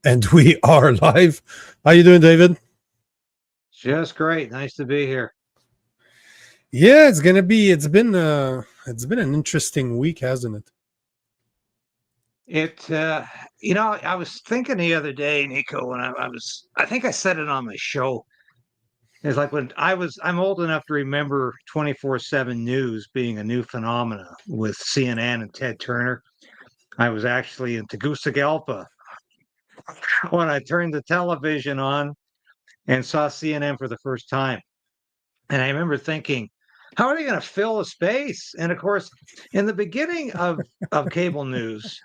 And we are live. How you doing, David? Just great. Nice to be here. Yeah, it's been an interesting week, hasn't it? I was thinking the other day, Nico, when I think I said it on my show. It's like I'm old enough to remember 24/7 news being a new phenomena with CNN and Ted Turner. I was actually in Tegucigalpa when I turned the television on and saw CNN for the first time. And I remember thinking, how are they going to fill the space? And of course, in the beginning of cable news,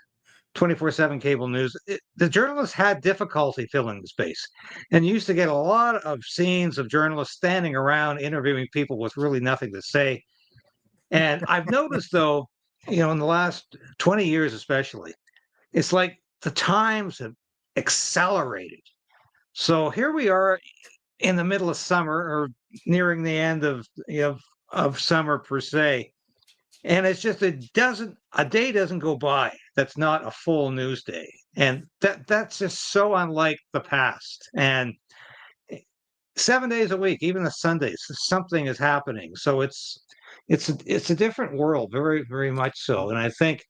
24/7 cable news, the journalists had difficulty filling the space. And you used to get a lot of scenes of journalists standing around interviewing people with really nothing to say. And I've noticed, though, in the last 20 years especially, it's like the times have accelerated. So here we are in the middle of summer or nearing the end of summer per se. And it's just a day doesn't go by that's not a full news day. And that's just so unlike the past. And 7 days a week, even the Sundays, something is happening. So it's a different world, very, very much so. And I think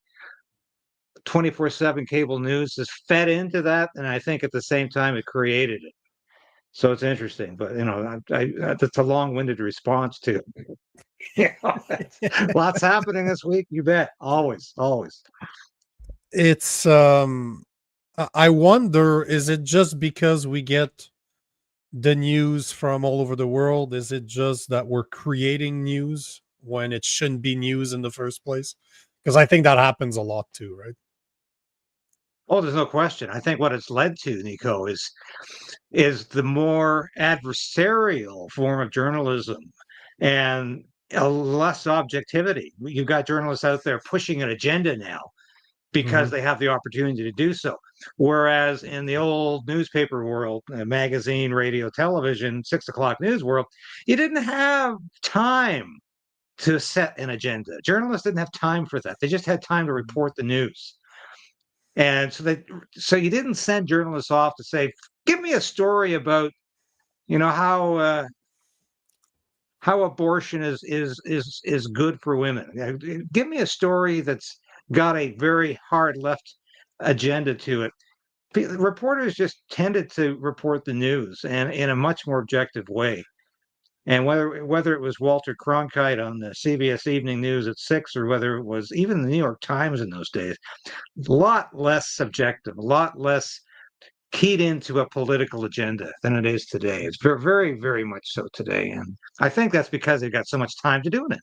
24/7 cable news has fed into that, and I think at the same time it created it. So it's interesting, but that's a long-winded response to lots happening this week. You bet, always. It's I wonder, is it just because we get the news from all over the world? Is it just that we're creating news when it shouldn't be news in the first place? Because I think that happens a lot too, right? Oh, there's no question. I think what it's led to, Nico, is the more adversarial form of journalism and a less objectivity. You've got journalists out there pushing an agenda now because they have the opportunity to do so. Whereas in the old newspaper world, magazine, radio, television, 6 o'clock news world, you didn't have time to set an agenda. Journalists didn't have time for that. They just had time to report the news. And so you didn't send journalists off to say, give me a story about, how abortion is good for women. Give me a story that's got a very hard left agenda to it. Reporters just tended to report the news and in a much more objective way. And whether it was Walter Cronkite on the CBS Evening News at 6, or whether it was even the New York Times in those days, a lot less subjective, a lot less keyed into a political agenda than it is today. It's very, very, very much so today. And I think that's because they've got so much time to doing it.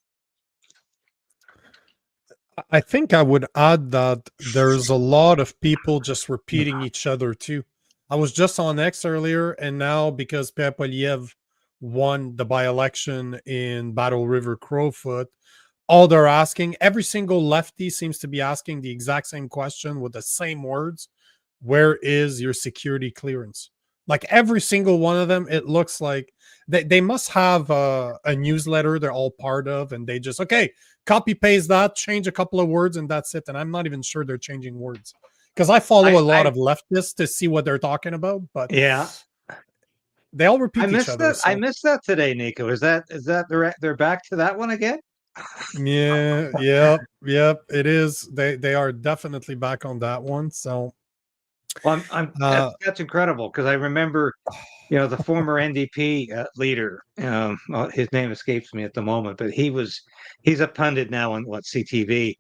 I think I would add that there's a lot of people just repeating each other too. I was just on X earlier, and now because Pierre Poilievre won the by-election in Battle River Crowfoot, all they're asking, every single lefty seems to be asking the exact same question with the same words. Where is your security clearance? Like every single one of them, it looks like they must have a newsletter they're all part of, and they just, okay, copy paste that, change a couple of words, and that's it. And I'm not even sure they're changing words, because I follow a lot of leftists to see what they're talking about. But yeah, they all repeat each other. I missed that today, Nico. Is that they're back to that one again? Yeah, yep. It is. They are definitely back on that one. So. Well, that's incredible, because I remember, the former NDP leader. His name escapes me at the moment, but he's a pundit now on CTV,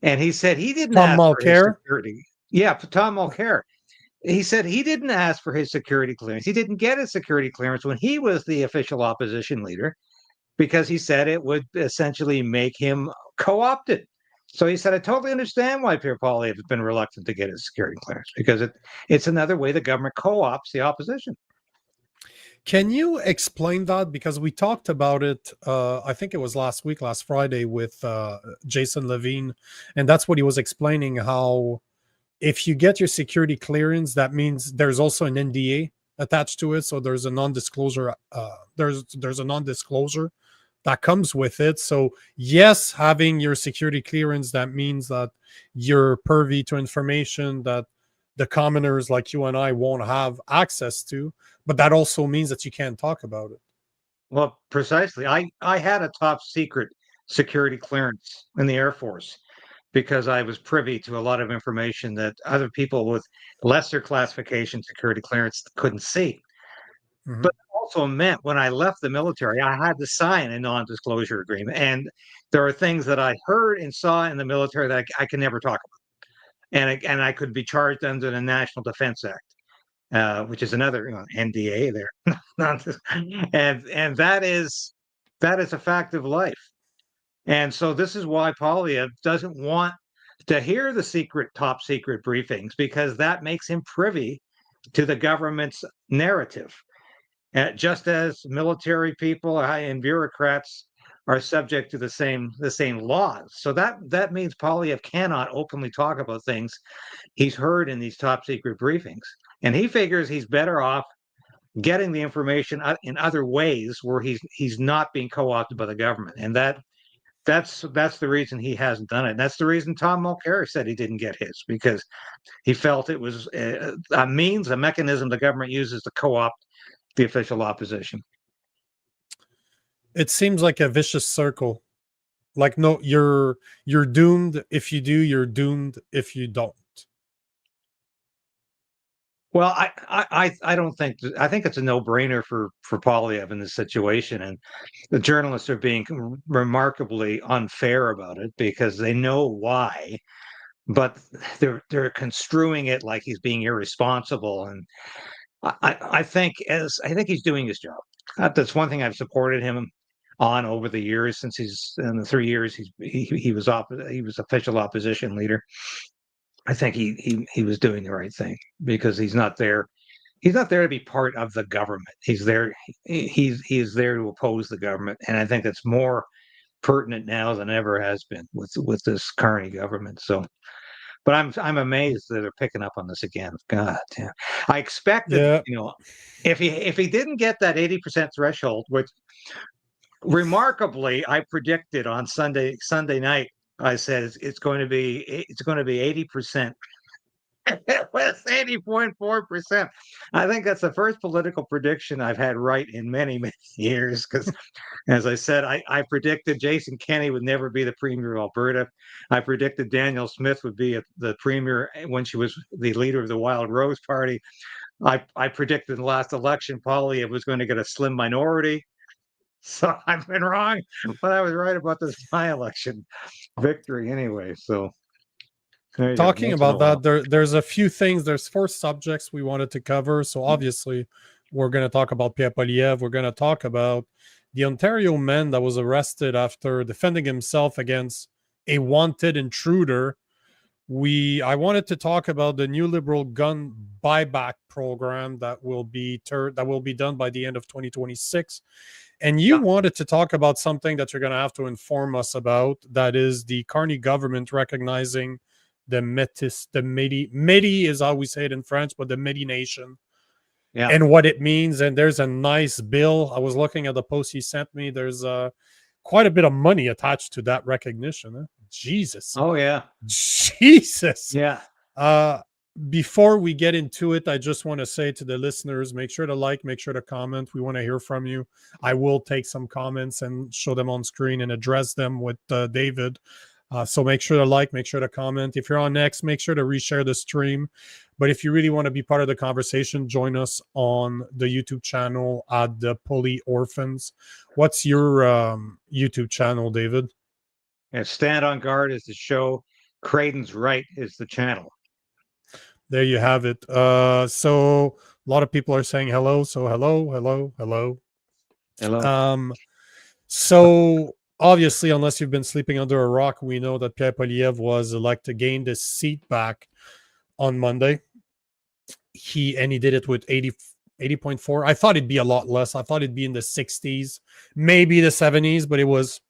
and he said he didn't Tom ask for his Mulcair? security. Yeah, Tom Mulcair. He said he didn't ask for his security clearance. He didn't get his security clearance when he was the official opposition leader, because he said it would essentially make him co-opted. So he said, I totally understand why Pierre Poilievre has been reluctant to get his security clearance, because it's another way the government co-ops the opposition. Can you explain that? Because we talked about it, I think it was last Friday, with Jason Levine, and that's what he was explaining, how if you get your security clearance, that means there's also an NDA attached to it. So there's a non-disclosure, there's a non-disclosure that comes with it. So yes, having your security clearance, that means that you're privy to information that the commoners like you and I won't have access to, but that also means that you can't talk about it. Well, precisely. I had a top secret security clearance in the Air Force because I was privy to a lot of information that other people with lesser classification security clearance couldn't see. Mhm. But it also meant when I left the military, I had to sign a non-disclosure agreement. And there are things that I heard and saw in the military that I can never talk about. And I could be charged under the National Defense Act, which is another NDA there. And that is a fact of life. And so this is why Poilievre doesn't want to hear the top secret briefings, because that makes him privy to the government's narrative. Just as military people and bureaucrats are subject to the same laws. So that means Poilievre cannot openly talk about things he's heard in these top secret briefings. And he figures he's better off getting the information in other ways where he's not being co-opted by the government. And that's the reason he hasn't done it. And that's the reason Tom Mulcair said he didn't get his, because he felt it was a mechanism the government uses to co-opt the official opposition. It seems like a vicious circle. Like, no, you're doomed if you do, you're doomed if you don't. Well, I don't think I think it's a no-brainer for Poilievre in this situation, and the journalists are being remarkably unfair about it because they know why, but they're construing it like he's being irresponsible, and I think he's doing his job. That's one thing I've supported him on over the years since he's in the 3 years he was official opposition leader. I think he was doing the right thing because he's not there. He's not there to be part of the government. He's there. He's there to oppose the government, and I think it's more pertinent now than ever has been with this Carney government. So, but I'm amazed that they're picking up on this again. God damn! I expected, if he didn't get that 80% threshold, which remarkably I predicted on Sunday night. I said it's going to be 80%. It was 80.4%. I think that's the first political prediction I've had right in many, many years. Because, as I said, I predicted Jason Kenney would never be the premier of Alberta. I predicted Danielle Smith would be the premier when she was the leader of the Wild Rose Party. I predicted in the last election Poilievre was going to get a slim minority. So I've been wrong, but I was right about this by-election victory anyway. So Talking about that, there's a few things. There's 4 subjects we wanted to cover. So obviously, we're going to talk about Pierre Poilievre. We're going to talk about the Ontario man that was arrested after defending himself against a wanted intruder. I wanted to talk about the new Liberal gun buyback program that will be done by the end of 2026. And you wanted to talk about something that you're going to have to inform us about. That is the Carney government recognizing the Metis, the Metis is how we say it in French, but the Metis Nation, and what it means. And there's a nice bill. I was looking at the post he sent me. There's quite a bit of money attached to that recognition. Huh? Jesus. Oh, yeah. Jesus. Yeah. Before we get into it, I just want to say to the listeners, make sure to like, make sure to comment. We want to hear from you. I will take some comments and show them on screen and address them with David. So make sure to like, make sure to comment. If you're on X, make sure to reshare the stream. But if you really want to be part of the conversation, join us on the YouTube channel at the Poilievre Orphans. What's your YouTube channel, David? And Stand on Guard is the show. KRAYDEN'S Right is the channel. There you have it. So a lot of people are saying hello. So hello. So obviously, unless you've been sleeping under a rock, we know that Pierre Poilievre was elected, gained his seat back on Monday. He did it with 80.4. I thought it'd be a lot less. I thought it'd be in the 60s, maybe the 70s, but it was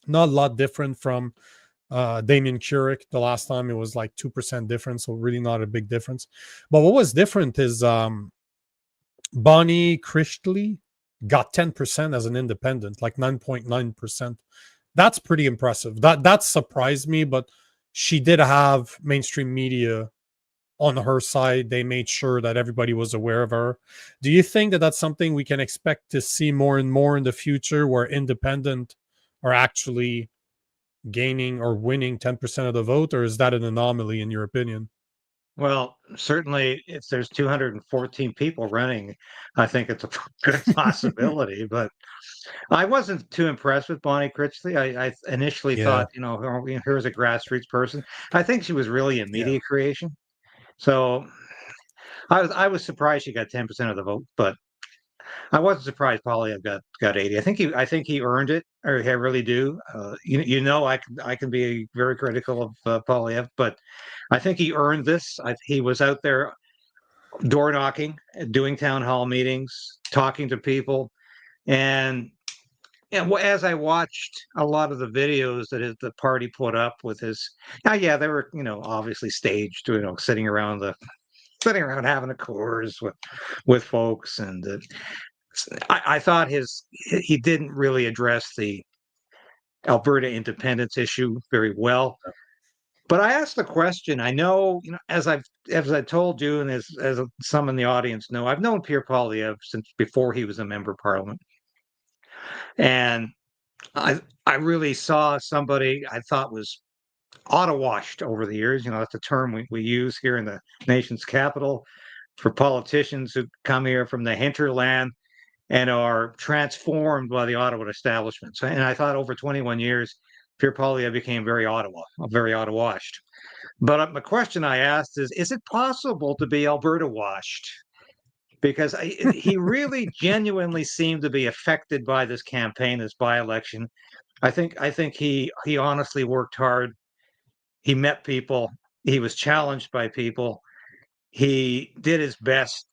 not a lot different from Damien Keurig. The last time it was like 2% difference, so really not a big difference. But what was different is Bonnie Christley got 10% as an independent, like 9.9%. That's pretty impressive. That surprised me, but she did have mainstream media on her side. They made sure that everybody was aware of her. Do you think that that's something we can expect to see more and more in the future, where independent are actually gaining or winning 10% of the vote, or is that an anomaly in your opinion? Well, certainly, if there's 214 people running, I think it's a good possibility. But I wasn't too impressed with Bonnie Critchley. I initially Yeah, thought, here's a grassroots person. I think she was really a yeah. media creation. So I was surprised she got 10% of the vote, but I wasn't surprised Polyev got 80. I think he earned it, or I really do. I can be very critical of Polyev, but I think he earned this. He was out there door knocking, doing town hall meetings, talking to people, and as I watched a lot of the videos that the party put up with his, yeah, they were obviously staged, sitting around having a course with folks, and I thought he didn't really address the Alberta independence issue very well. But I asked the question. I know, as I told you, and as some in the audience know, I've known Pierre Poilievre since before he was a member of parliament, and I really saw somebody I thought was auto-washed over the years. That's the term we use here in the nation's capital for politicians who come here from the hinterland and are transformed by the Ottawa establishment. And I thought over 21 years, Pierre Poilievre became very Ottawa-washed. But the question I asked is it possible to be Alberta washed? Because he really genuinely seemed to be affected by this campaign, this by-election. I think he honestly worked hard. He met people. He was challenged by people. He did his best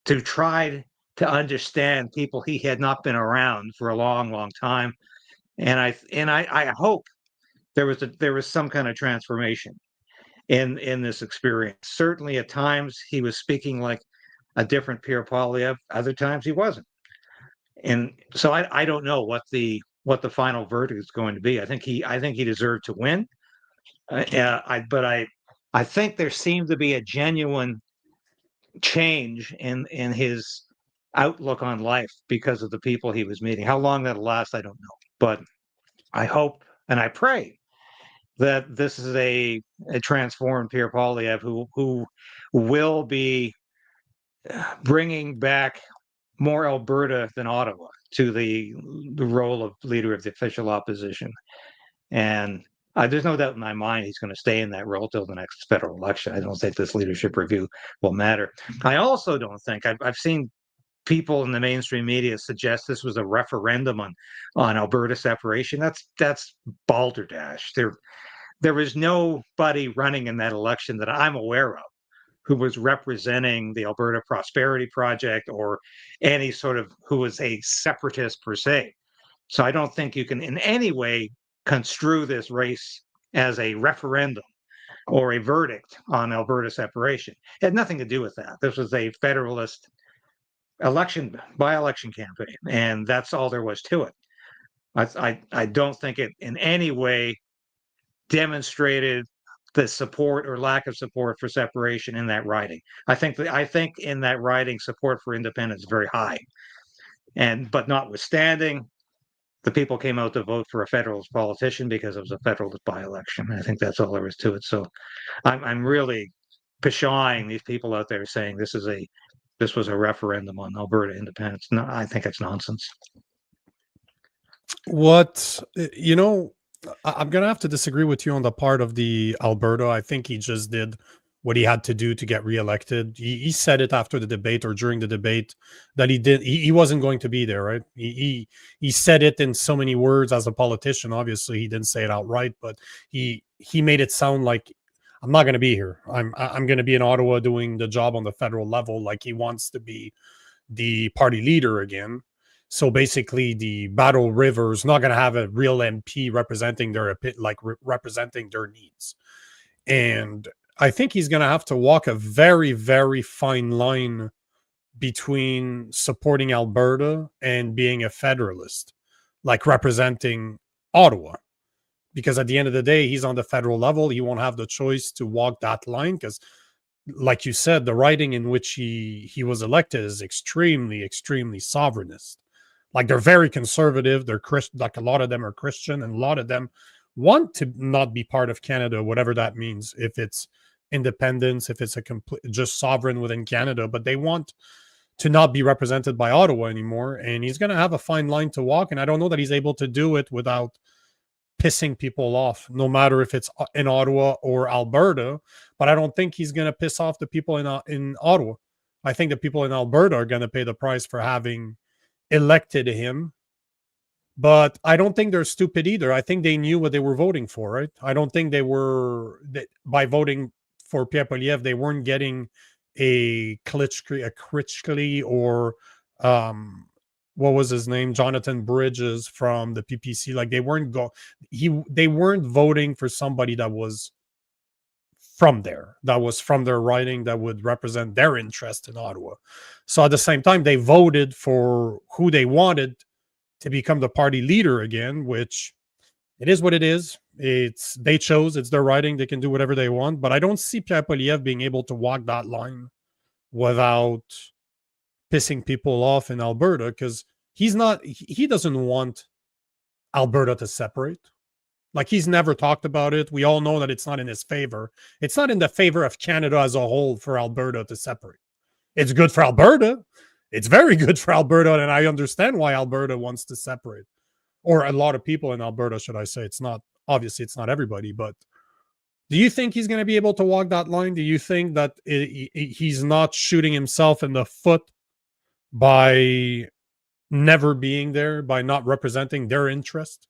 to try to understand people he had not been around for a long, long time. And I hope there was some kind of transformation in this experience. Certainly, at times he was speaking like a different Pierre Poilievre. Other times he wasn't. And so I don't know what the final verdict is going to be. I think he deserved to win. But I think there seemed to be a genuine change in his outlook on life because of the people he was meeting. How long that'll last, I don't know. But I hope and I pray that this is a transformed Pierre Poilievre who will be bringing back more Alberta than Ottawa to the role of leader of the official opposition. And there's no doubt in my mind he's going to stay in that role till the next federal election. I don't think this leadership review will matter. I also don't think I've seen people in the mainstream media suggest this was a referendum on Alberta separation. That's balderdash. There was nobody running in that election that I'm aware of who was representing the Alberta Prosperity Project or any sort of who was a separatist per se. So I don't think you can in any way construe this race as a referendum or a verdict on Alberta separation. It had nothing to do with that. This was a Federalist by-election campaign, and that's all there was to it. I don't think it in any way demonstrated the support or lack of support for separation in that riding. I think in that riding support for independence is very high, but notwithstanding, the people came out to vote for a Federalist politician because it was a Federalist by-election. I think that's all there is to it. So I'm really pshawing these people out there saying this was a referendum on Alberta independence. No, I think it's nonsense. What I'm gonna have to disagree with you on the part of the Alberta. I think he just did what he had to do to get reelected. He said it after the debate or during the debate that he wasn't going to be there, right? He said it in so many words as a politician. Obviously, he didn't say it outright, but he made it sound like I'm not going to be here. I'm going to be in Ottawa doing the job on the federal level, like he wants to be the party leader again. So basically, the Battle River is not going to have a real MP representing representing their needs, and I think he's going to have to walk a very, very fine line between supporting Alberta and being a federalist, like representing Ottawa. Because at the end of the day, he's on the federal level. He won't have the choice to walk that line because like you said, the writing in which he was elected is extremely, extremely sovereignist. Like they're very conservative. They're Christian. Like a lot of them are Christian, and a lot of them want to not be part of Canada, whatever that means. If it's independence, if it's a complete just sovereign within Canada, but they want to not be represented by Ottawa anymore. And he's going to have a fine line to walk. And I don't know that he's able to do it without pissing people off, no matter if it's in Ottawa or Alberta. But I don't think he's going to piss off the people in Ottawa. I think the people in Alberta are going to pay the price for having elected him. But I don't think they're stupid either. I think they knew what they were voting for, right? I don't think they were, by voting for Pierre Poilievre, they weren't getting a Klitschko or what was his name, Jonathan Bridges from the PPC. Like they weren't voting for somebody that was from there, that was from their riding, that would represent their interest in Ottawa. So at the same time, they voted for who they wanted to become the party leader again, which it is what it is. They chose, it's their riding, they can do whatever they want. But I don't see Pierre Poilievre being able to walk that line without pissing people off in Alberta, because he doesn't want Alberta to separate. Like he's never talked about it. We all know that it's not in his favor. It's not in the favor of Canada as a whole for Alberta to separate. It's good for Alberta. It's very good for Alberta, and I understand why Alberta wants to separate. Or a lot of people in Alberta, should I say. It's not, obviously, it's not everybody, but do you think he's going to be able to walk that line? Do you think that he's not shooting himself in the foot by never being there, by not representing their interest?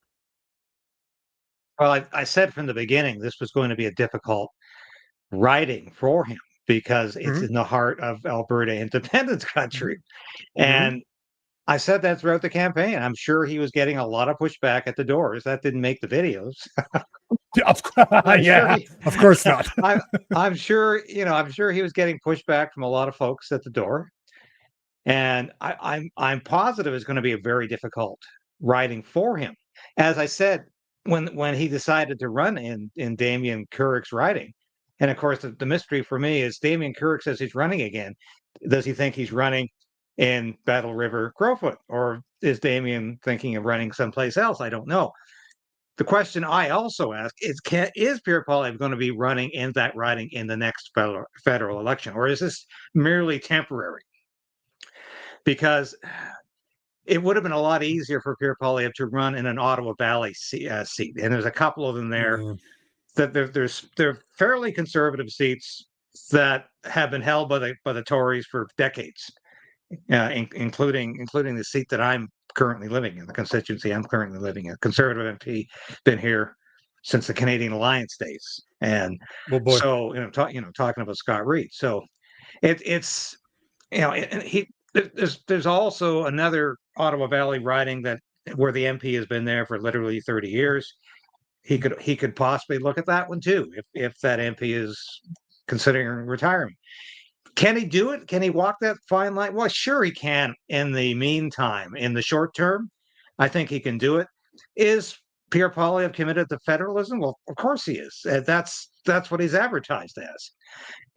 Well, I said from the beginning this was going to be a difficult riding for him because it's in the heart of Alberta independence country. And I said that throughout the campaign. I'm sure he was getting a lot of pushback at the doors. That didn't make the videos. Of course not. I'm sure, I'm sure he was getting pushback from a lot of folks at the door. And I'm positive it's going to be a very difficult riding for him. As I said, when he decided to run in Damien Carrick's riding, and of course the mystery for me is Damien Carrick says he's running again. Does he think he's running in Battle River Crowfoot, or is Damien thinking of running someplace else? I don't know. The question I also ask is Pierre Poilievre going to be running in that riding in the next federal election, or is this merely temporary? Because it would have been a lot easier for Pierre Poilievre to run in an Ottawa Valley seat, and there's a couple of them there that they're fairly conservative seats that have been held by the Tories for decades, including the seat that I'm currently living in, the constituency I'm currently living in. Conservative MP, been here since the Canadian Alliance days, and so talking about Scott Reid. So it's there's also another Ottawa Valley riding where the MP has been there for literally 30 years. He could possibly look at that one too if that MP is considering retiring. Can he do it? Can he walk that fine line? Well, sure he can. In the meantime, in the short term, I think he can do it. Is Pierre Poilievre committed to federalism? Well, of course he is. That's what he's advertised as,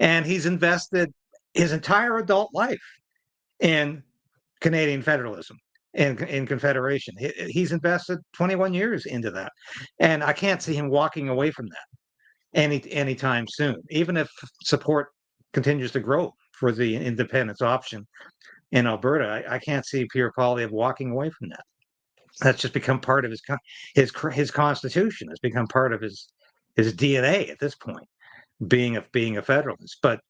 and he's invested his entire adult life in Canadian federalism, in Confederation. He's invested 21 years into that, and I can't see him walking away from that anytime soon, even if support continues to grow for the independence option in Alberta. I can't see Pierre Poilievre walking away from that. That's just become part of his constitution. It's become part of his DNA at this point, being a federalist. But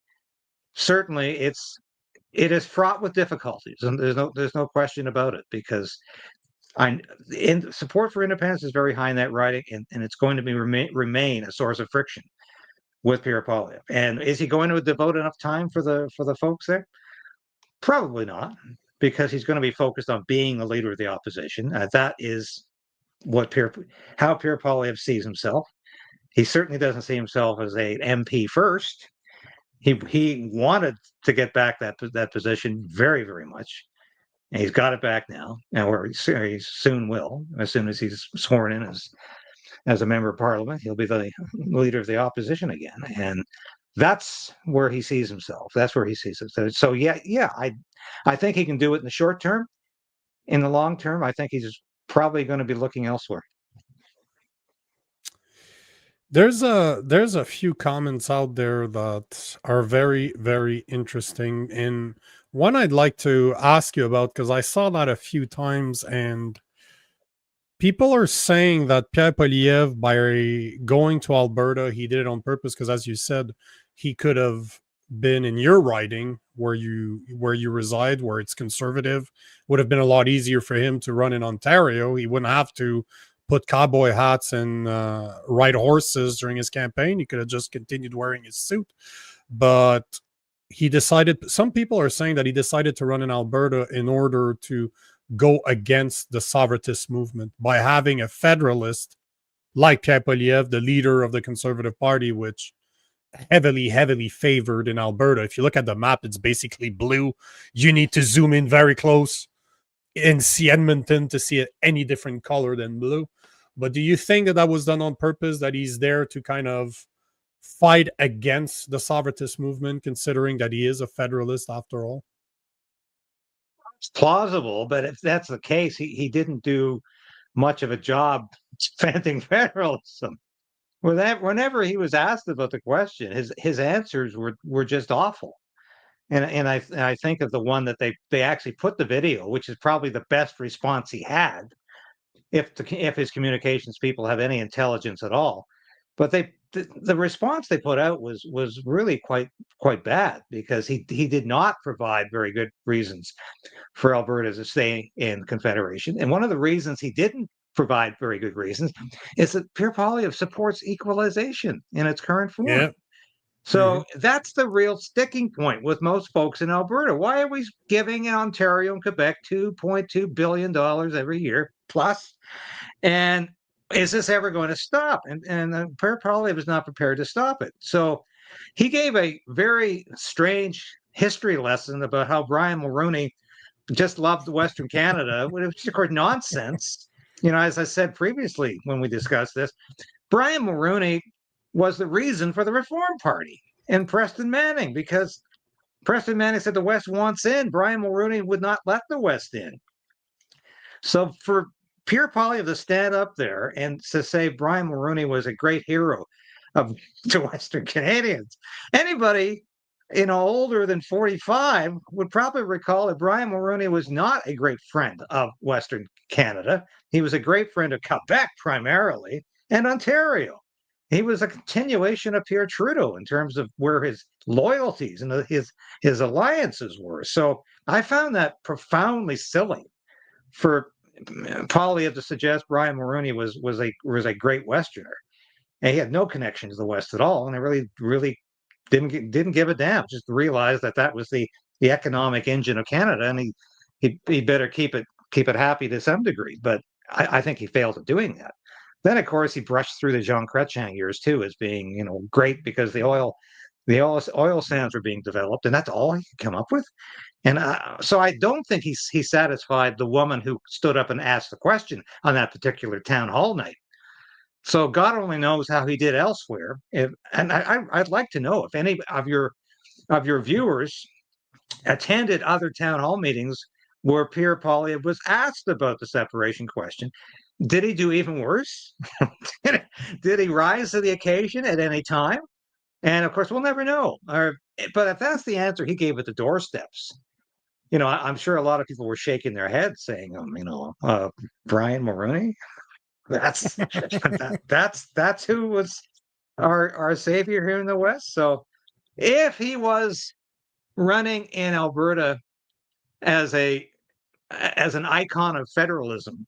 certainly it is fraught with difficulties, and there's no question about it, because support for independence is very high in that riding, and it's going to remain a source of friction with Pierre Poilievre. And is he going to devote enough time for the folks there? Probably not, because he's going to be focused on being the leader of the opposition. That is how Pierre Poilievre sees himself. He certainly doesn't see himself as a MP first. He wanted to get back that position very, very much. And he's got it back now, and he soon will, as soon as he's sworn in as a member of Parliament. He'll be the leader of the opposition again, and that's where he sees himself. That's where he sees it. So yeah, I think he can do it in the short term. In the long term, I think he's probably going to be looking elsewhere. There's a few comments out there that are very, very interesting, and one I'd like to ask you about, because I saw that a few times, and people are saying that Pierre Poilievre, by going to Alberta, he did it on purpose because, as you said, he could have been in your riding where you reside, where it's conservative. Would have been a lot easier for him to run in Ontario. He wouldn't have to put cowboy hats and ride horses during his campaign. He could have just continued wearing his suit. But he decided. Some people are saying that he decided to run in Alberta in order to go against the sovereigntist movement by having a federalist like Pierre Poilievre, the leader of the Conservative Party, which heavily, heavily favored in Alberta. If you look at the map, it's basically blue. You need to zoom in very close and see Edmonton to see it any different color than blue. But do you think that that was done on purpose, that he's there to kind of fight against the sovereigntist movement, considering that he is a federalist after all? It's plausible, but if that's the case, he didn't do much of a job defending federalism. Whenever he was asked about the question, his answers were just awful. And I think of the one that they actually put the video, which is probably the best response he had, if his communications people have any intelligence at all. But the response they put out was really quite bad, because he did not provide very good reasons for Alberta to stay in Confederation. And one of the reasons he didn't provide very good reasons is that Pierre Poilievre supports equalization in its current form. Yeah. So that's the real sticking point with most folks in Alberta. Why are we giving Ontario and Quebec $2.2 billion every year plus? And is this ever going to stop? And Pierre Poilievre is not prepared to stop it. So he gave a very strange history lesson about how Brian Mulroney just loved Western Canada, which is, of course, nonsense. As I said previously when we discussed this, Brian Mulroney was the reason for the Reform Party and Preston Manning, because Preston Manning said the West wants in. Brian Mulroney would not let the West in. So for Pierre Poilievre to stand up there and to say Brian Mulroney was a great hero of the Western Canadians, anybody older than 45 would probably recall that Brian Mulroney was not a great friend of Western Canada. He was a great friend of Quebec primarily and Ontario. He was a continuation of Pierre Trudeau in terms of where his loyalties and his alliances were. So I found that profoundly silly for Poilievre to suggest Brian Mulroney was a great Westerner. And he had no connection to the West at all, and I really didn't give a damn. Just realized that was the economic engine of Canada, and he better keep it happy to some degree. But I think he failed at doing that. Then, of course, he brushed through the Jean Chrétien years too as being great because the oil sands were being developed, and that's all he could come up with. And so I don't think he satisfied the woman who stood up and asked the question on that particular town hall night. So God only knows how he did elsewhere. And I'd like to know if any of your viewers attended other town hall meetings where Pierre Poilievre was asked about the separation question. Did he do even worse? Did he rise to the occasion at any time? And of course, we'll never know. But if that's the answer he gave at the doorsteps, I'm sure a lot of people were shaking their heads saying, Brian Mulroney, that's that's who was our savior here in the West. So if he was running in Alberta as an icon of federalism,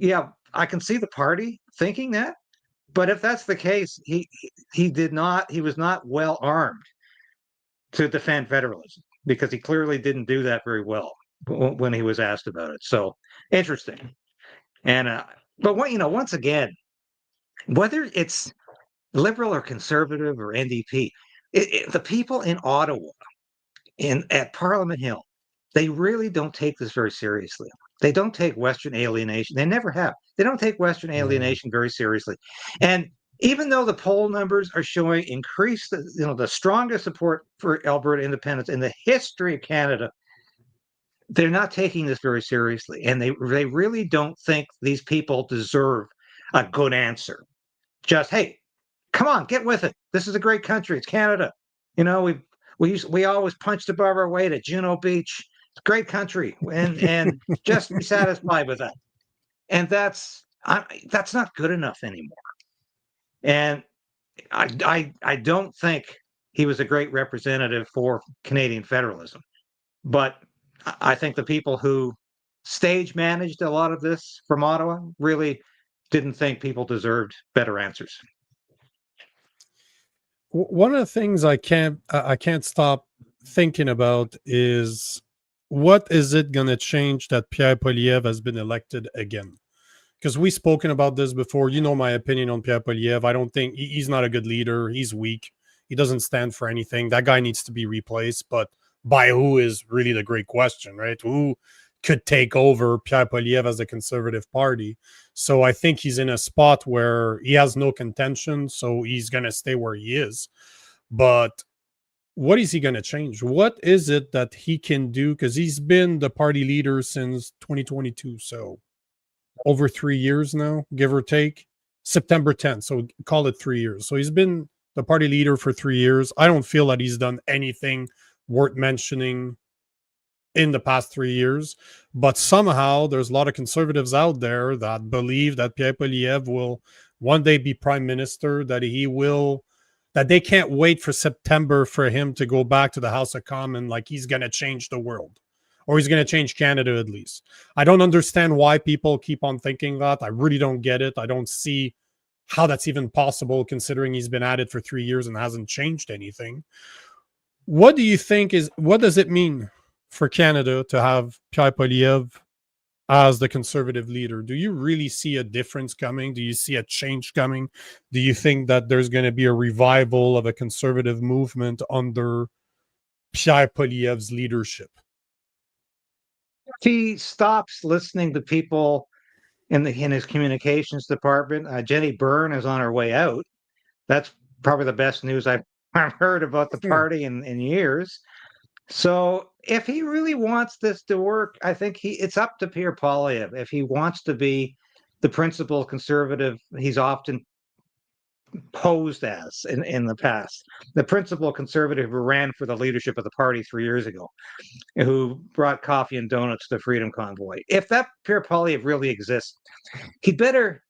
yeah, I can see the party thinking that. But if that's the case, he was not well armed to defend federalism, because he clearly didn't do that very well when he was asked about it. So interesting. And but once again, whether it's liberal or conservative or NDP, the people in Ottawa, at Parliament Hill, they really don't take this very seriously. They don't take Western alienation. They never have. They don't take Western alienation very seriously. And even though the poll numbers are showing increased, the strongest support for Alberta independence in the history of Canada, they're not taking this very seriously, and they really don't think these people deserve a good answer. Just, hey, come on, get with it. This is a great country. It's Canada. We always punched above our weight at Juno Beach. It's a great country, and just be satisfied with that. And that's not good enough anymore. And I don't think he was a great representative for Canadian federalism. But I think the people who stage managed a lot of this from Ottawa really didn't think people deserved better answers. One of the things I can't stop thinking about is, what is it going to change that Pierre Poilievre has been elected again? Because we've spoken about this before. You know my opinion on Pierre Poilievre. I don't think he's not a good leader. He's weak. He doesn't stand for anything. That guy needs to be replaced. But by who is really the great question, right? Who could take over Pierre Poilievre as the Conservative Party? So I think he's in a spot where he has no contention. So he's going to stay where he is. But what is he going to change? What is it that he can do? Because he's been the party leader since 2022. So over 3 years now, give or take. September 10th. So call it 3 years. So he's been the party leader for 3 years. I don't feel that he's done anything worth mentioning in the past 3 years. But somehow there's a lot of conservatives out there that believe that Pierre Poilievre will one day be prime minister, that they can't wait for September for him to go back to the House of Commons, like he's going to change the world. Or he's going to change Canada at least. I don't understand why people keep on thinking that. I really don't get it. I don't see how that's even possible, considering he's been at it for 3 years and hasn't changed anything. What do you think what does it mean for Canada to have Pierre Poilievre as the Conservative leader? Do you really see a difference coming? Do you see a change coming? Do you think that there's going to be a revival of a conservative movement under Pierre Poilievre's leadership? If he stops listening to people in his communications department, Jenny Byrne is on her way out. That's probably the best news I've heard about the party in years. So if he really wants this to work, I think it's up to Pierre Poilievre. If he wants to be the principal conservative he's often posed as in the past, the principal conservative who ran for the leadership of the party 3 years ago, who brought coffee and donuts to the Freedom Convoy. If that Pierre Poilievre really exists, he better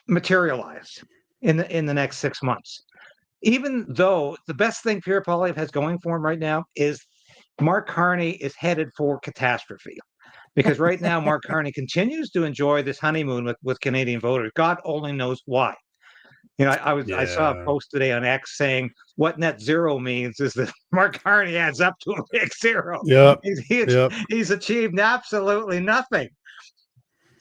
materialize in the next 6 months. Even though the best thing Pierre Poilievre has going for him right now is Mark Carney is headed for catastrophe. Because right now, Mark Carney continues to enjoy this honeymoon with Canadian voters. God only knows why. I saw a post today on X saying what net zero means is that Mark Carney adds up to a big zero. Yeah, he's achieved absolutely nothing.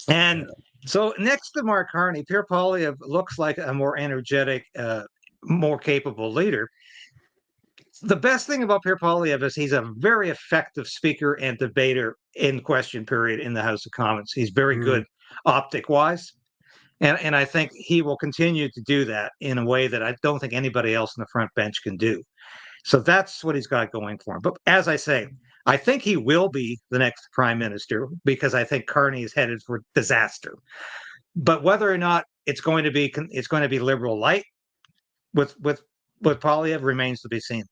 And so next to Mark Carney, Pierre Poilievre looks like a more energetic, more capable leader. The best thing about Pierre Poilievre is he's a very effective speaker and debater in question period in the House of Commons. He's very good optic-wise. And I think he will continue to do that in a way that I don't think anybody else in the front bench can do. So that's what he's got going for him. But as I say, I think he will be the next prime minister because I think Carney is headed for disaster. But whether or not it's going to be liberal light with Poilievre remains to be seen.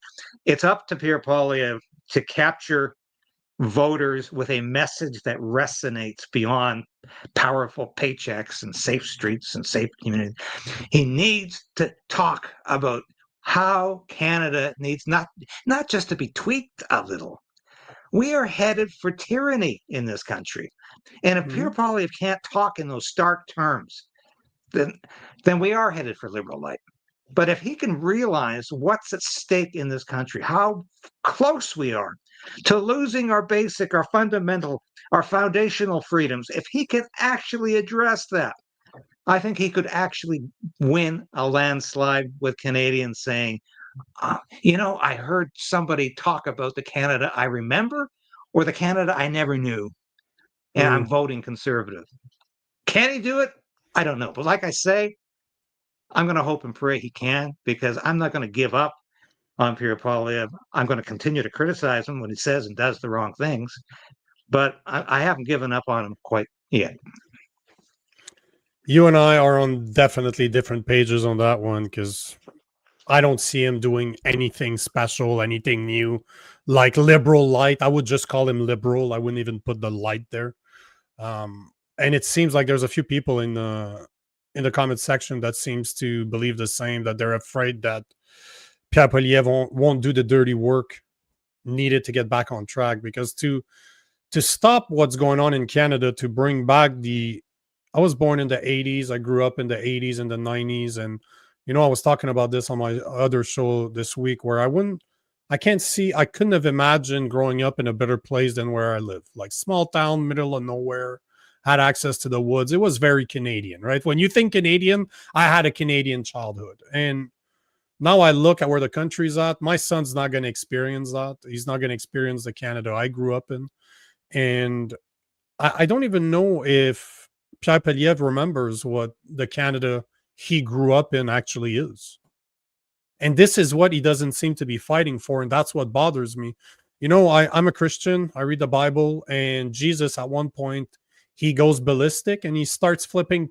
It's up to Pierre Poilievre to capture voters with a message that resonates beyond powerful paychecks and safe streets and safe communities. He needs to talk about how Canada needs not just to be tweaked a little. We are headed for tyranny in this country. And if Pierre Poilievre can't talk in those stark terms, then we are headed for liberal light. But if he can realize what's at stake in this country, how close we are to losing our fundamental, our foundational freedoms, if he can actually address that, I think he could actually win a landslide with Canadians saying, I heard somebody talk about the Canada I remember or the Canada I never knew, and I'm voting Conservative. Can he do it? I don't know. But like I say, I'm going to hope and pray he can, because I'm not going to give up on Pierre Poilievre. I'm going to continue to criticize him when he says and does the wrong things, but I haven't given up on him quite yet. You and I are on definitely different pages on that one, because I don't see him doing anything special, anything new, like liberal light. I would just call him liberal. I wouldn't even put the light there. And it seems like there's a few people in the comment section that seems to believe the same, that they're afraid that Pierre Poilievre won't do the dirty work needed to get back on track, because to stop what's going on in Canada, to bring back the I was born in the 80s. I grew up in the 80s and the 90s. And, I was talking about this on my other show this week, where I couldn't have imagined growing up in a better place than where I live. Like small town, middle of nowhere, had access to the woods. It was very Canadian, right? When you think Canadian, I had a Canadian childhood. And now I look at where the country's at. My son's not going to experience that. He's not going to experience the Canada I grew up in. And I don't even know if Pierre Poilievre remembers what the Canada he grew up in actually is. And this is what he doesn't seem to be fighting for. And that's what bothers me. I'm a Christian. I read the Bible, and Jesus at one point, he goes ballistic and he starts flipping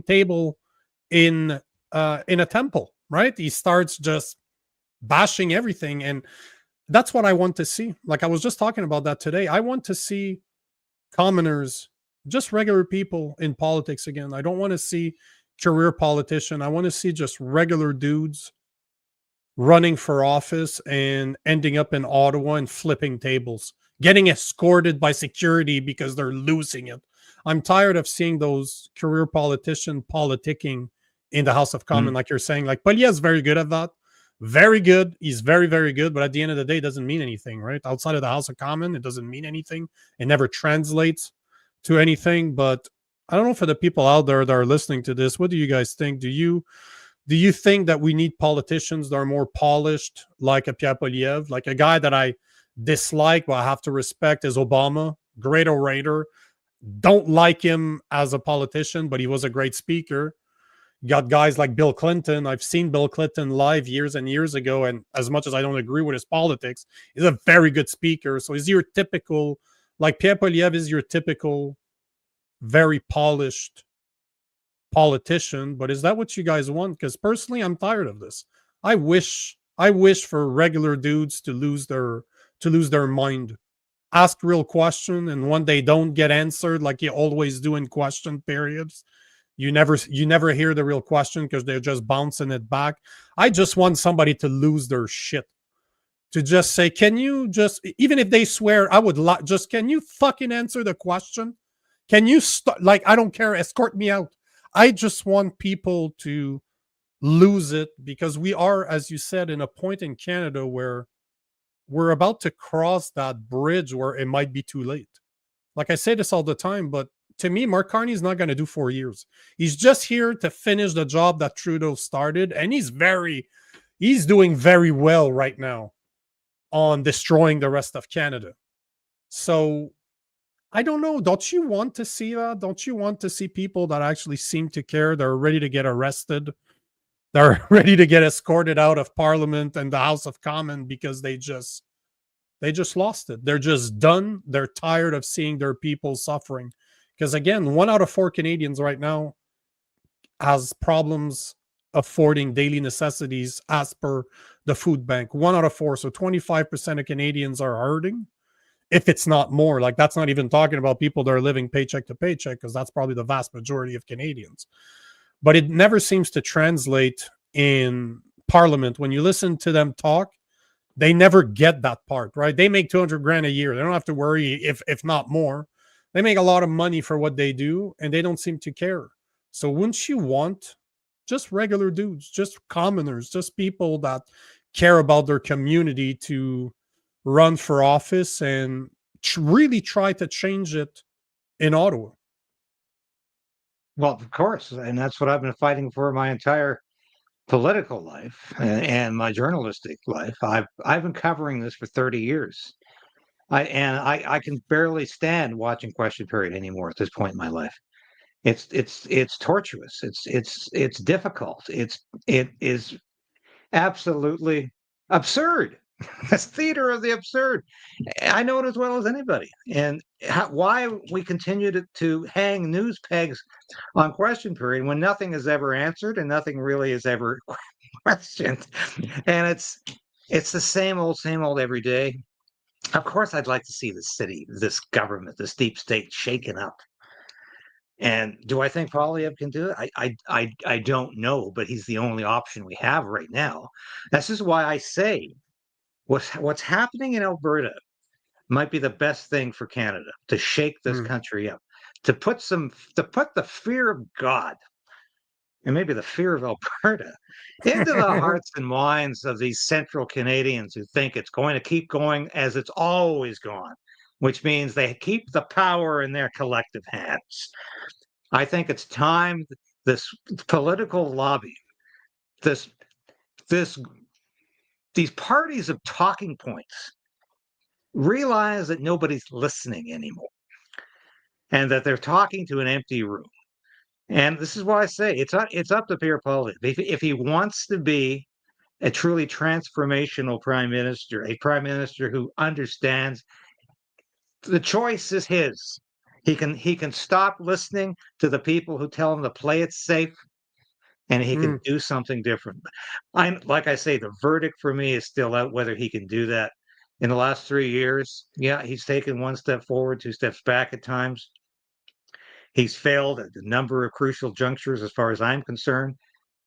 table in a temple, right? He starts just bashing everything. And that's what I want to see. Like I was just talking about that today. I want to see commoners, just regular people in politics again. I don't want to see career politician. I want to see just regular dudes running for office and ending up in Ottawa and flipping tables, getting escorted by security because they're losing it. I'm tired of seeing those career politician politicking in the House of Commons, like you're saying. Like Poilievre's very good at that. Very good. He's very, very good. But at the end of the day, it doesn't mean anything, right? Outside of the House of Commons, it doesn't mean anything. It never translates to anything. But I don't know, for the people out there that are listening to this, what do you guys think? Do you think that we need politicians that are more polished, like a Pierre Poilievre, like a guy that I dislike but I have to respect is Obama, great orator. Don't like him as a politician, but he was a great speaker. You got guys like Bill Clinton. I've seen Bill Clinton live years and years ago, and as much as I don't agree with his politics, he's a very good speaker. So he's your typical, like Pierre Poilievre is your typical, very polished politician. But is that what you guys want? Because personally, I'm tired of this. I wish for regular dudes to lose their mind, ask real question, and when they don't get answered, like you always do in question periods, you never hear the real question because they're just bouncing it back. I just want somebody to lose their shit, to just say, can you just, even if they swear, I would just, can you fucking answer the question? Can you like, I don't care, escort me out. I just want people to lose it, because we are, as you said, in a point in Canada where we're about to cross that bridge where it might be too late. Like I say this all the time, but to me, Mark Carney's not going to do 4 years. He's just here to finish the job that Trudeau started, and he's doing very well right now on destroying the rest of Canada. So I don't know. Don't you want to see that? Don't you want to see people that actually seem to care? They're ready to get arrested. They're ready to get escorted out of Parliament and the House of Commons because they just lost it. They're just done. They're tired of seeing their people suffering. Because again, 1 out of 4 Canadians right now has problems affording daily necessities as per the food bank. 1 out of 4. So 25% of Canadians are hurting, if it's not more. Like, that's not even talking about people that are living paycheck to paycheck, because that's probably the vast majority of Canadians. But it never seems to translate in Parliament. When you listen to them talk, they never get that part, right? They make 200 grand a year. They don't have to worry if not more. They make a lot of money for what they do, and they don't seem to care. So wouldn't you want just regular dudes, just commoners, just people that care about their community to run for office and really try to change it in Ottawa? Well, of course, and that's what I've been fighting for my entire political life and my journalistic life. I've been covering this for 30 years. I can barely stand watching Question Period anymore at this point in my life. It's torturous. It's difficult. It is absolutely absurd. It's theater of the absurd. I know it as well as anybody. And why we continue to hang news pegs on question period when nothing is ever answered and nothing really is ever questioned. And it's the same old every day. Of course, I'd like to see the city, this government, this deep state shaken up. And do I think Poilievre can do it? I don't know, but he's the only option we have right now. This is why I say what's happening in Alberta might be the best thing for Canada to shake this country up, to put the fear of God and maybe the fear of Alberta into the hearts and minds of these central Canadians who think it's going to keep going as it's always gone, which means they keep the power in their collective hands. I think it's time this political lobby, this these parties of talking points realize that nobody's listening anymore and that they're talking to an empty room. And this is why I say it's up to Pierre Poilievre. If he wants to be a truly transformational prime minister, a prime minister who understands, the choice is his. He can stop listening to the people who tell him to play it safe, and he can do something different. Like I say, the verdict for me is still out whether he can do that. In the last 3 years, yeah, he's taken one step forward, 2 steps back at times. He's failed at a number of crucial junctures, as far as I'm concerned,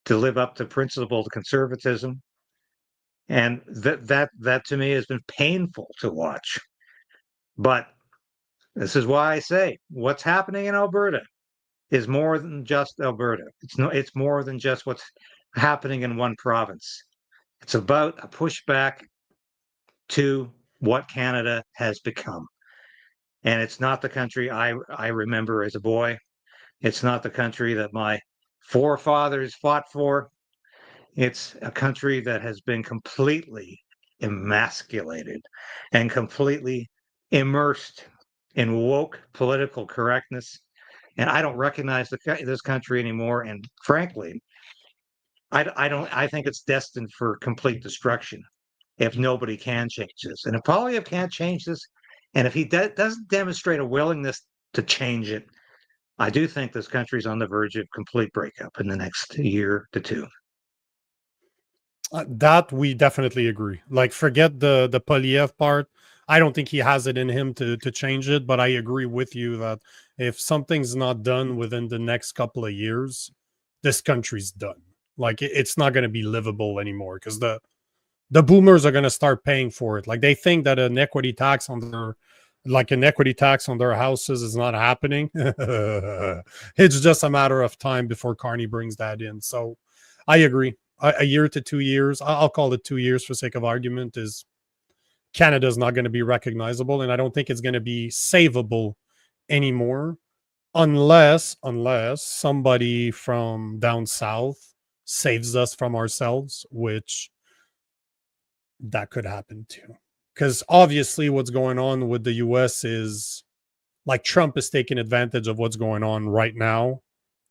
to live up to principled conservatism. And that to me has been painful to watch. But this is why I say what's happening in Alberta is more than just Alberta. It's more than just what's happening in one province. It's about a pushback to what Canada has become. And it's not the country I remember as a boy. It's not the country that my forefathers fought for. It's a country that has been completely emasculated and completely immersed in woke political correctness. And I don't recognize this country anymore. And frankly, I think it's destined for complete destruction if nobody can change this. And if Poilievre can't change this, and if he doesn't demonstrate a willingness to change it, I do think this country's on the verge of complete breakup in the next year to two. That we definitely agree. Like, forget the Poilievre part. I don't think he has it in him to change it, but I agree with you that if something's not done within the next couple of years, this country's done. Like, it's not going to be livable anymore because the boomers are going to start paying for it. Like, they think that an equity tax on their houses is not happening. It's just a matter of time before Carney brings that in. So I agree. A year to 2 years, I'll call it 2 years for sake of argument, is Canada's not going to be recognizable, and I don't think it's going to be savable anymore unless somebody from down south saves us from ourselves, which that could happen too. Because obviously what's going on with the US is, like, Trump is taking advantage of what's going on right now,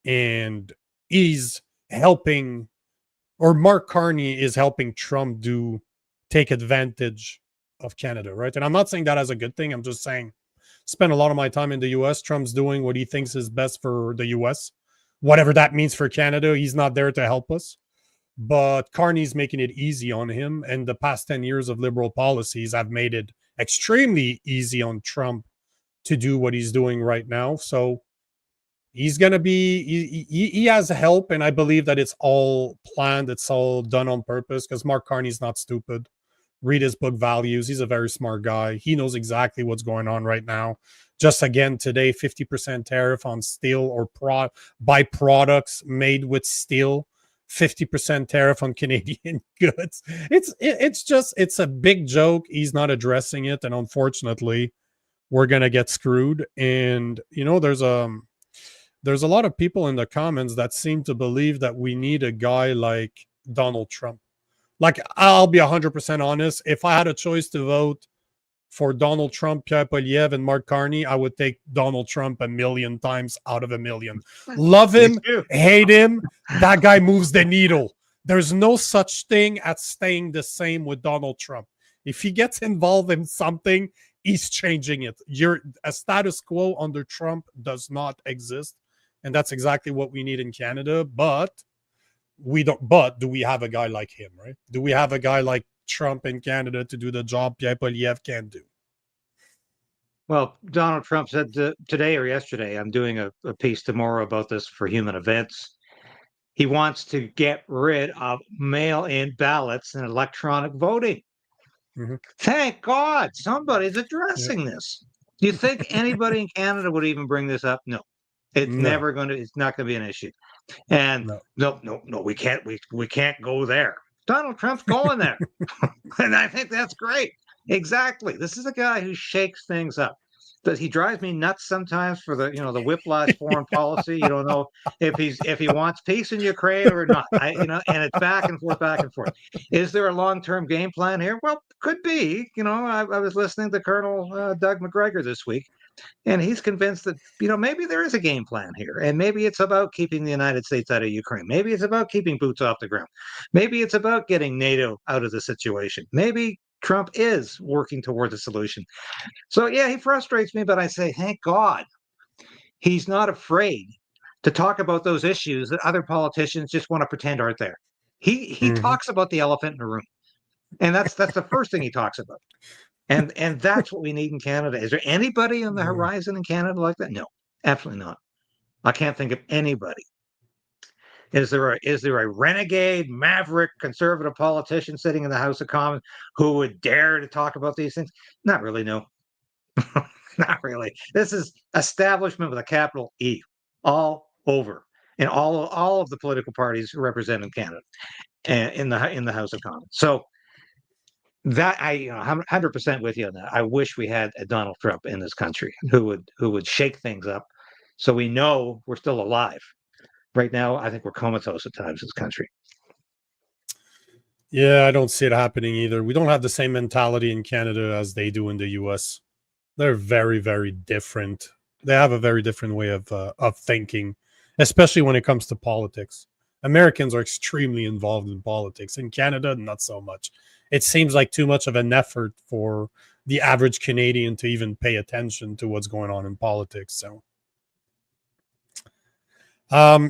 and he's helping, or Mark Carney is helping Trump take advantage of Canada, right? And I'm not saying that as a good thing. I'm just saying, spend a lot of my time in the US. Trump's doing what he thinks is best for the US. Whatever that means for Canada, he's not there to help us. But Carney's making it easy on him. And the past 10 years of liberal policies have made it extremely easy on Trump to do what he's doing right now. So he's going to be, he has help. And I believe that it's all planned. It's all done on purpose because Mark Carney's not stupid. Read his book Values. He's a very smart guy. He knows exactly what's going on right now. Just again today, 50% tariff on steel or byproducts made with steel, 50% tariff on Canadian goods. It's a big joke. He's not addressing it, and unfortunately, we're gonna get screwed. And there's a lot of people in the comments that seem to believe that we need a guy like Donald Trump. Like, I'll be 100% honest. If I had a choice to vote for Donald Trump, Pierre Poilievre, and Mark Carney, I would take Donald Trump a million times out of a million. Love him, hate him. That guy moves the needle. There's no such thing as staying the same with Donald Trump. If he gets involved in something, he's changing it. A status quo under Trump does not exist. And that's exactly what we need in Canada. But do we have a guy like him, right? Do we have a guy like Trump in Canada to do the job Pierre Poilievre can do? Well, Donald Trump said today or yesterday, I'm doing a piece tomorrow about this for Human Events. He wants to get rid of mail-in ballots and electronic voting. Mm-hmm. Thank God somebody's addressing this. Do you think anybody in Canada would even bring this up? No. It's never going to, it's not going to be an issue. And no, we can't go there. Donald Trump's going there. And I think that's great. Exactly. This is a guy who shakes things up. But he drives me nuts sometimes for the whiplash foreign policy. You don't know if he wants peace in Ukraine or not. And it's back and forth. Is there a long-term game plan here? Well, could be. I was listening to Colonel Doug McGregor this week, and he's convinced that maybe there is a game plan here, and maybe it's about keeping the United States out of Ukraine. Maybe it's about keeping boots off the ground. Maybe it's about getting NATO out of the situation. Maybe Trump is working toward a solution. So, yeah, he frustrates me, but I say, thank God he's not afraid to talk about those issues that other politicians just want to pretend aren't there. He talks about the elephant in the room, and that's the first thing he talks about. And that's what we need in Canada. Is there anybody on the horizon in Canada like that? No, absolutely not. I can't think of anybody. Is there a renegade, maverick, conservative politician sitting in the House of Commons who would dare to talk about these things? Not really, no. Not really. This is establishment with a capital E, all over, and all of the political parties represented in Canada, in the House of Commons. So that I'm 100% with you on that. I wish we had a Donald Trump in this country who would shake things up, so we know we're still alive. Right now, I think we're comatose at times in this country. Yeah, I don't see it happening either. We don't have the same mentality in Canada as they do in the US. They're very, very different. They have a very different way of thinking, especially when it comes to politics. Americans are extremely involved in politics. In Canada, not so much. It seems like too much of an effort for the average Canadian to even pay attention to what's going on in politics. So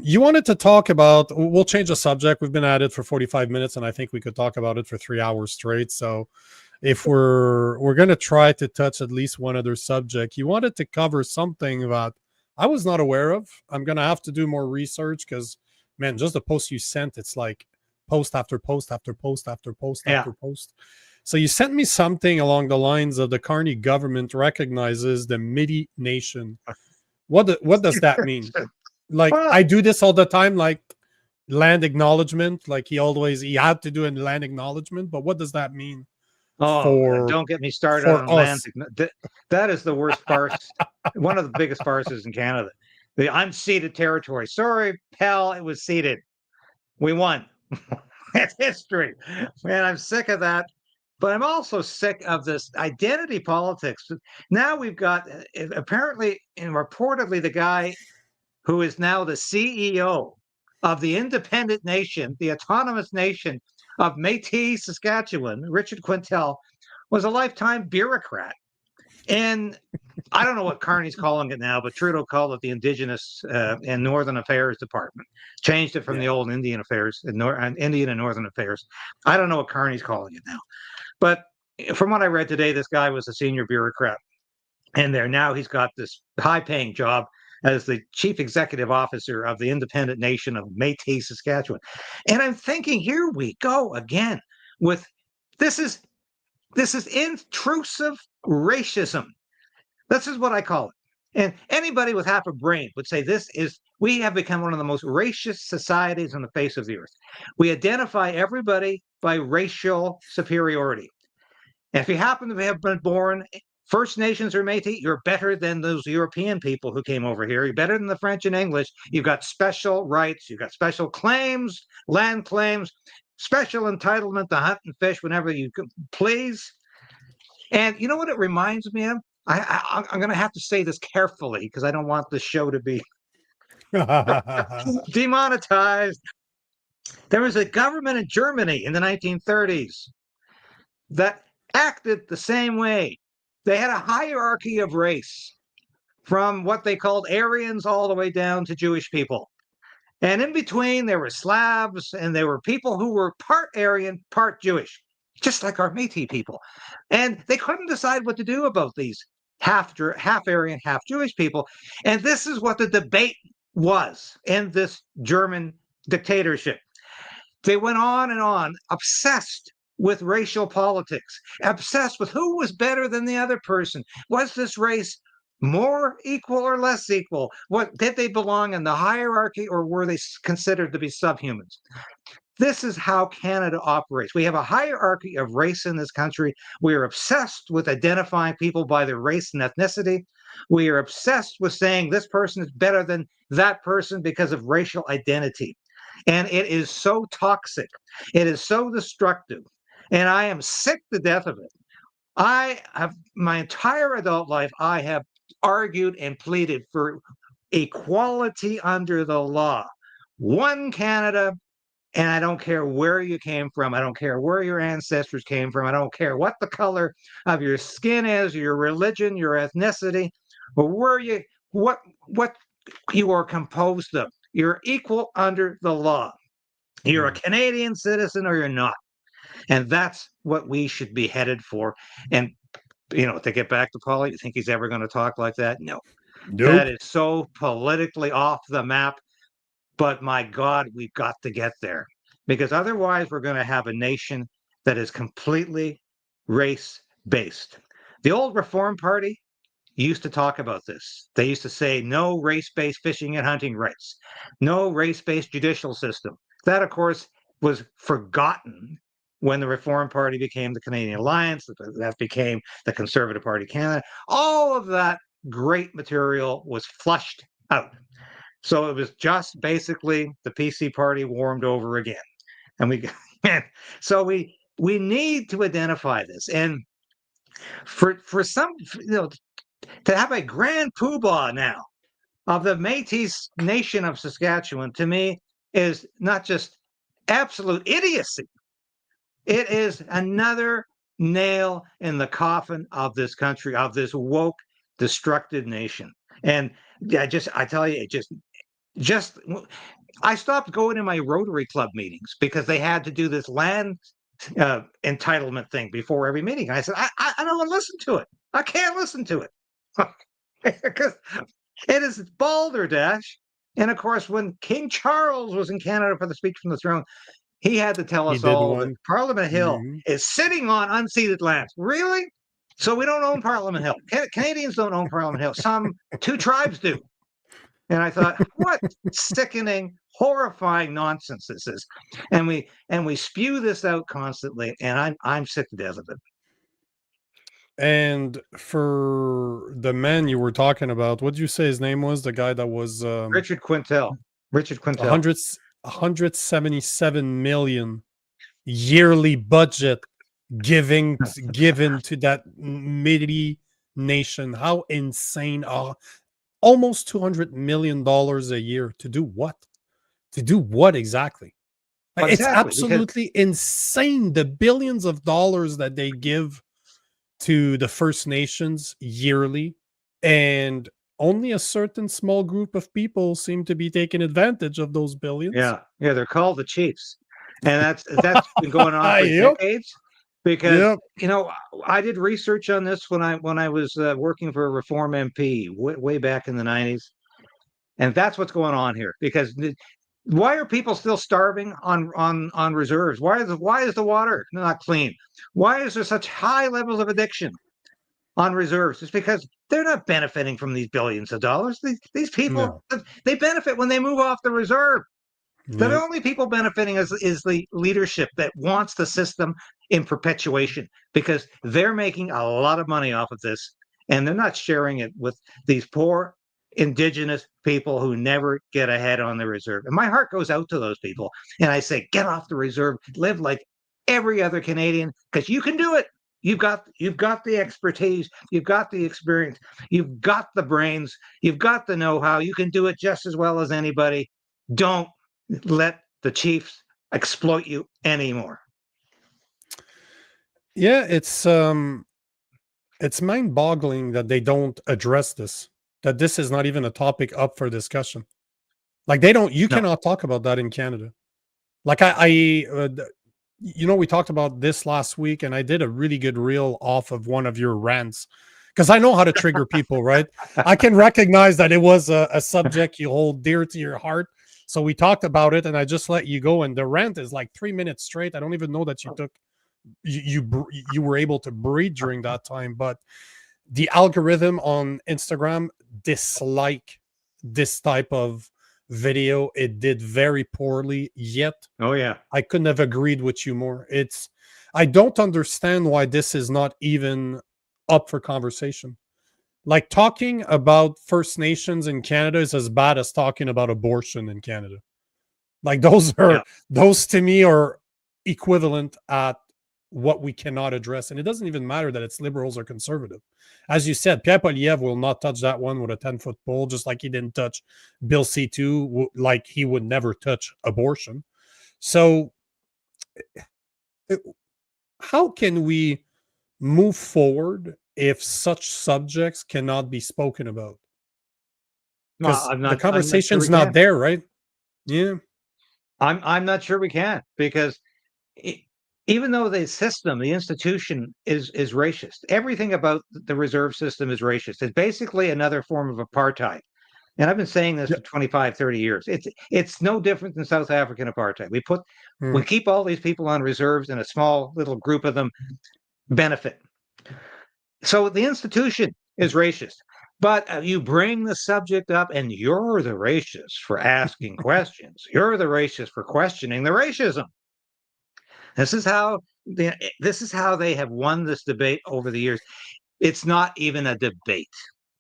you wanted to talk about, we'll change the subject. We've been at it for 45 minutes, and I think we could talk about it for 3 hours straight. So if we're going to try to touch at least one other subject, you wanted to cover something that I was not aware of. I'm going to have to do more research because, man, just the post you sent, it's like post after post after post after post after post. So you sent me something along the lines of the Carney government recognizes the Metis nation. What does that mean? Like, I do this all the time, like land acknowledgement. Like he had to do a land acknowledgement. But what does that mean? Don't get me started on land. That is the worst farce. One of the biggest farces in Canada. The unceded territory. Sorry, pal, it was ceded. We won. It's history. Man, I'm sick of that. But I'm also sick of this identity politics. Now we've got, apparently and reportedly, the guy who is now the CEO of the independent nation, the autonomous nation of Metis, Saskatchewan, Richard Quintel, was a lifetime bureaucrat. And I don't know what Carney's calling it now, but Trudeau called it the Indigenous and Northern Affairs Department. Changed it from the old Indian Affairs, Indian and Northern Affairs. I don't know what Carney's calling it now. But from what I read today, this guy was a senior bureaucrat. And now he's got this high-paying job as the chief executive officer of the independent nation of Métis, Saskatchewan. And I'm thinking, here we go again with this is intrusive racism. This is what I call it. And anybody with half a brain would say we have become one of the most racist societies on the face of the earth. We identify everybody by racial superiority. And if you happen to have been born First Nations or Métis, you're better than those European people who came over here. You're better than the French and English. You've got special rights. You've got special claims, land claims, special entitlement to hunt and fish whenever you please. And you know what it reminds me of? I'm going to have to say this carefully because I don't want the show to be demonetized. There was a government in Germany in the 1930s that acted the same way. They had a hierarchy of race from what they called Aryans all the way down to Jewish people. And in between, there were Slavs and there were people who were part Aryan, part Jewish, just like our Metis people. And they couldn't decide what to do about these half Aryan, half Jewish people. And this is what the debate was in this German dictatorship. They went on, obsessed with racial politics, obsessed with who was better than the other person. Was this race more equal or less equal? What did they belong in the hierarchy, or were they considered to be subhumans? This is how Canada operates. We have a hierarchy of race in this country. We are obsessed with identifying people by their race and ethnicity. We are obsessed with saying this person is better than that person because of racial identity. And it is so toxic. It is so destructive. And I am sick to death of it. I have my entire adult life, I have argued and pleaded for equality under the law. One Canada, and I don't care where you came from. I don't care where your ancestors came from. I don't care what the color of your skin is, your religion, your ethnicity, or where you what you are composed of. You're equal under the law. You're a Canadian citizen or you're not. And that's what we should be headed for. And, to get back to Paulie, you think he's ever going to talk like that? No. Nope. That is so politically off the map. But my God, we've got to get there. Because otherwise, we're going to have a nation that is completely race-based. The old Reform Party used to talk about this. They used to say no race-based fishing and hunting rights, no race-based judicial system. That, of course, was forgotten when the Reform Party became the Canadian Alliance, that became the Conservative Party Canada. All of that great material was flushed out. So it was just basically the PC party warmed over again. And we need to identify this. And for some, to have a grand poobah now of the Metis Nation of Saskatchewan, to me, is not just absolute idiocy. It is another nail in the coffin of this country, of this woke, destructive nation. And I tell you, I stopped going to my Rotary Club meetings because they had to do this land entitlement thing before every meeting. I said, I don't want to listen to it. I can't listen to it. Because it is balderdash. And of course, when King Charles was in Canada for the speech from the throne, he had to tell us all that Parliament Hill is sitting on unceded lands. Really? So we don't own Parliament Hill. Canadians don't own Parliament Hill. Some 2 tribes do. And I thought, what sickening, horrifying nonsense this is. And we spew this out constantly, and I'm sick to death of it. And for the man you were talking about, what did you say his name was? The guy that was Richard Quintel. 177 million yearly budget given to that Métis nation. How insane are almost $200 million a year to do what? To do what exactly? Like, exactly, it's absolutely insane. The billions of dollars that they give to the First Nations yearly, and only a certain small group of people seem to be taking advantage of those billions. Yeah, they're called the Chiefs, and that's been going on for decades. Because I did research on this when I was working for a Reform MP way back in the 90s, and that's what's going on here. Because why are people still starving on reserves? Why is the water not clean? Why is there such high levels of addiction on reserves? It's because they're not benefiting from these billions of dollars. These people, they benefit when they move off the reserve. The only people benefiting is the leadership that wants the system in perpetuation, because they're making a lot of money off of this, and they're not sharing it with these poor Indigenous people who never get ahead on the reserve. And my heart goes out to those people. And I say, get off the reserve, live like every other Canadian, because you can do it. You've got the expertise, you've got the experience, you've got the brains, you've got the know-how. You can do it just as well as anybody. Don't let the chiefs exploit you anymore. Yeah, it's mind-boggling that they don't address this. That this is not even a topic up for discussion. Like they don't. You No. cannot talk about that in Canada. Like we talked about this last week, and I did a really good reel off of one of your rants because I know how to trigger people, right? I can recognize that it was a subject you hold dear to your heart. So we talked about it, and I just let you go. And the rant is like 3 minutes straight. I don't even know that you were able to breathe during that time, but the algorithm on Instagram dislike this type of video. It did very poorly, yet Oh yeah. I couldn't have agreed with you more. I don't understand why this is not even up for conversation. Like talking about First Nations in Canada is as bad as talking about abortion in Canada. Like those to me are equivalent at what we cannot address. And it doesn't even matter that it's liberals or conservative. As you said, Pierre Poilievre will not touch that one with a 10-foot pole, just like he didn't touch Bill C2, like he would never touch abortion. So how can we move forward if such subjects cannot be spoken about? Because the conversation's not there, right? Yeah. I'm not sure we can, because even though the system, the institution is racist, everything about the reserve system is racist. It's basically another form of apartheid. And I've been saying this for 25, 30 years. It's no different than South African apartheid. We keep all these people on reserves, and a small little group of them benefit. So the institution is racist. But you bring the subject up, and you're the racist for asking questions. You're the racist for questioning the racism. This is how they have won this debate over the years. It's not even a debate,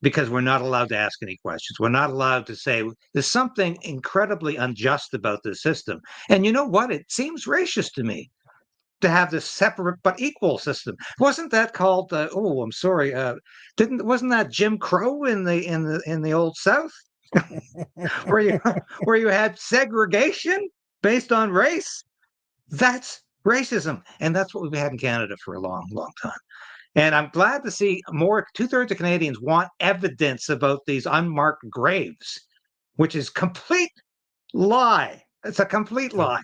because we're not allowed to ask any questions. We're not allowed to say there's something incredibly unjust about this system. And you know what? It seems racist to me to have this separate but equal system. Wasn't that called? I'm sorry. Wasn't that Jim Crow in the old South, where you had segregation based on race? That's racism, and that's what we've had in Canada for a long, long time. And I'm glad to see more. 2/3 of Canadians want evidence about these unmarked graves, which is complete lie. It's a complete lie.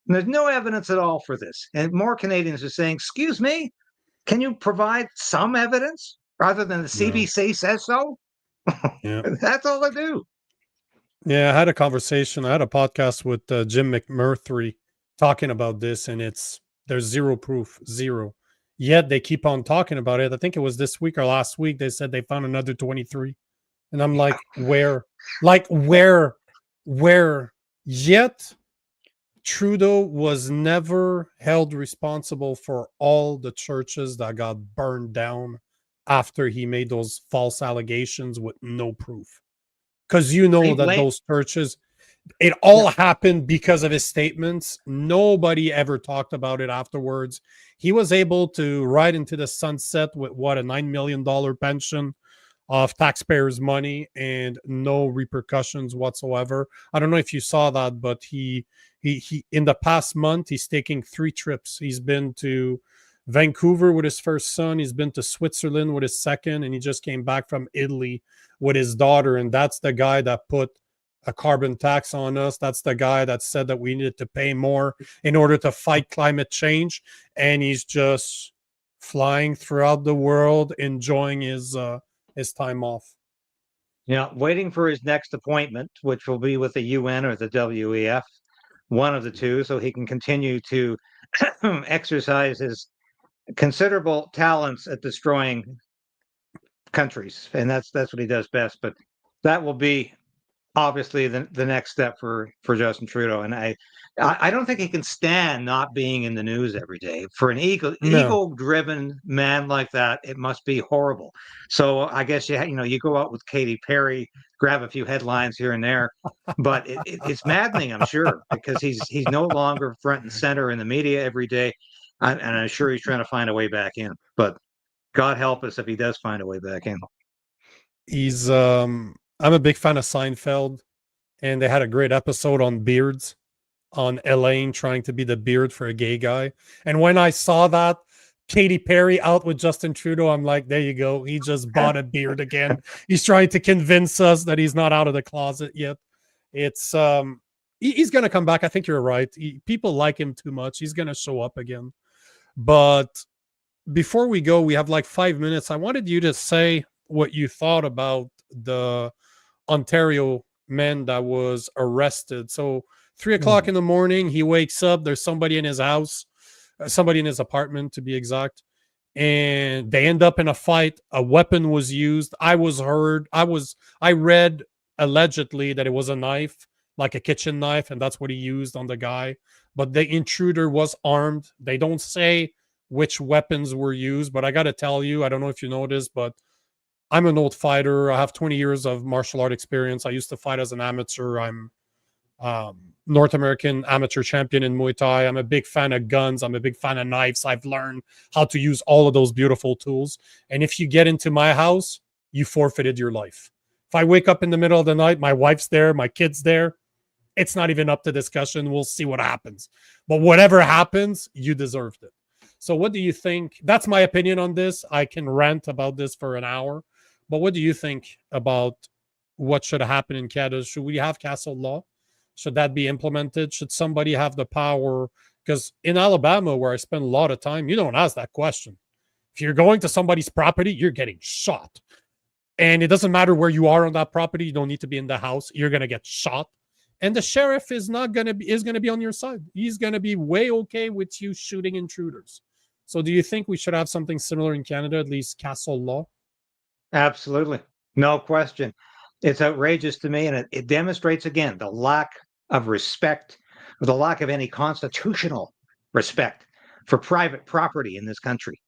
And there's no evidence at all for this. And more Canadians are saying, excuse me, can you provide some evidence rather than the CBC says so? Yeah. That's all they do. Yeah, I had a podcast with Jim McMurtry talking about this, and there's zero proof, zero. Yet they keep on talking about it. I think it was this week or last week they said they found another 23. And I'm like, where? Like, where? Yet Trudeau was never held responsible for all the churches that got burned down after he made those false allegations with no proof. Because those churches, it all happened because of his statements. Nobody ever talked about it afterwards. He was able to ride into the sunset with a $9 million pension of taxpayers' money and no repercussions whatsoever. I don't know if you saw that, but he in the past month, he's taking 3 trips. He's been to Vancouver with his first son. He's been to Switzerland with his second, and he just came back from Italy with his daughter. And that's the guy that put a carbon tax on us. That's the guy that said that we needed to pay more in order to fight climate change. And he's just flying throughout the world, enjoying his time off. Yeah, waiting for his next appointment, which will be with the UN or the WEF, one of the two, so he can continue to exercise his considerable talents at destroying countries. And that's what he does best. But that will be obviously the next step for Justin Trudeau. And I don't think he can stand not being in the news every day. For an ego-driven man like that, it must be horrible. So I guess you go out with Katy Perry, grab a few headlines here and there, but it's maddening, I'm sure, because he's no longer front and center in the media every day. And I'm sure he's trying to find a way back in. But God help us if he does find a way back in. He's I'm a big fan of Seinfeld, and they had a great episode on beards, on Elaine trying to be the beard for a gay guy. And when I saw that Katy Perry out with Justin Trudeau, I'm like, there you go. He just bought a beard again. He's trying to convince us that he's not out of the closet yet. It's he's gonna come back. I think you're right. People like him too much. He's gonna show up again. But before we go, we have like 5 minutes. I wanted you to say what you thought about the Ontario man that was arrested. So 3 o'clock in the morning, he wakes up. There's somebody in his house, somebody in his apartment to be exact, and they end up in a fight. A weapon was used. I read allegedly that it was a knife, like a kitchen knife, and that's what he used on the guy. But the intruder was armed. They don't say which weapons were used, but I got to tell you, I don't know if you know this, but I'm an old fighter. I have 20 years of martial art experience. I used to fight as an amateur. I'm North American amateur champion in Muay Thai. I'm a big fan of guns. I'm a big fan of knives. I've learned how to use all of those beautiful tools. And if you get into my house, you forfeited your life. If I wake up in the middle of the night, my wife's there, my kid's there, it's not even up to discussion. We'll see what happens. But whatever happens, you deserved it. So what do you think? That's my opinion on this. I can rant about this for an hour. But what do you think about what should happen in Canada? Should we have castle law? Should that be implemented? Should somebody have the power? Because in Alabama, where I spend a lot of time, you don't ask that question. If you're going to somebody's property, you're getting shot. And it doesn't matter where you are on that property. You don't need to be in the house. You're going to get shot. And the sheriff is going to be on your side. He's going to be way okay with you shooting intruders. So do you think we should have something similar in Canada, at least castle law? Absolutely. No question. It's outrageous to me, and it demonstrates again the lack of respect, the lack of any constitutional respect for private property in this country.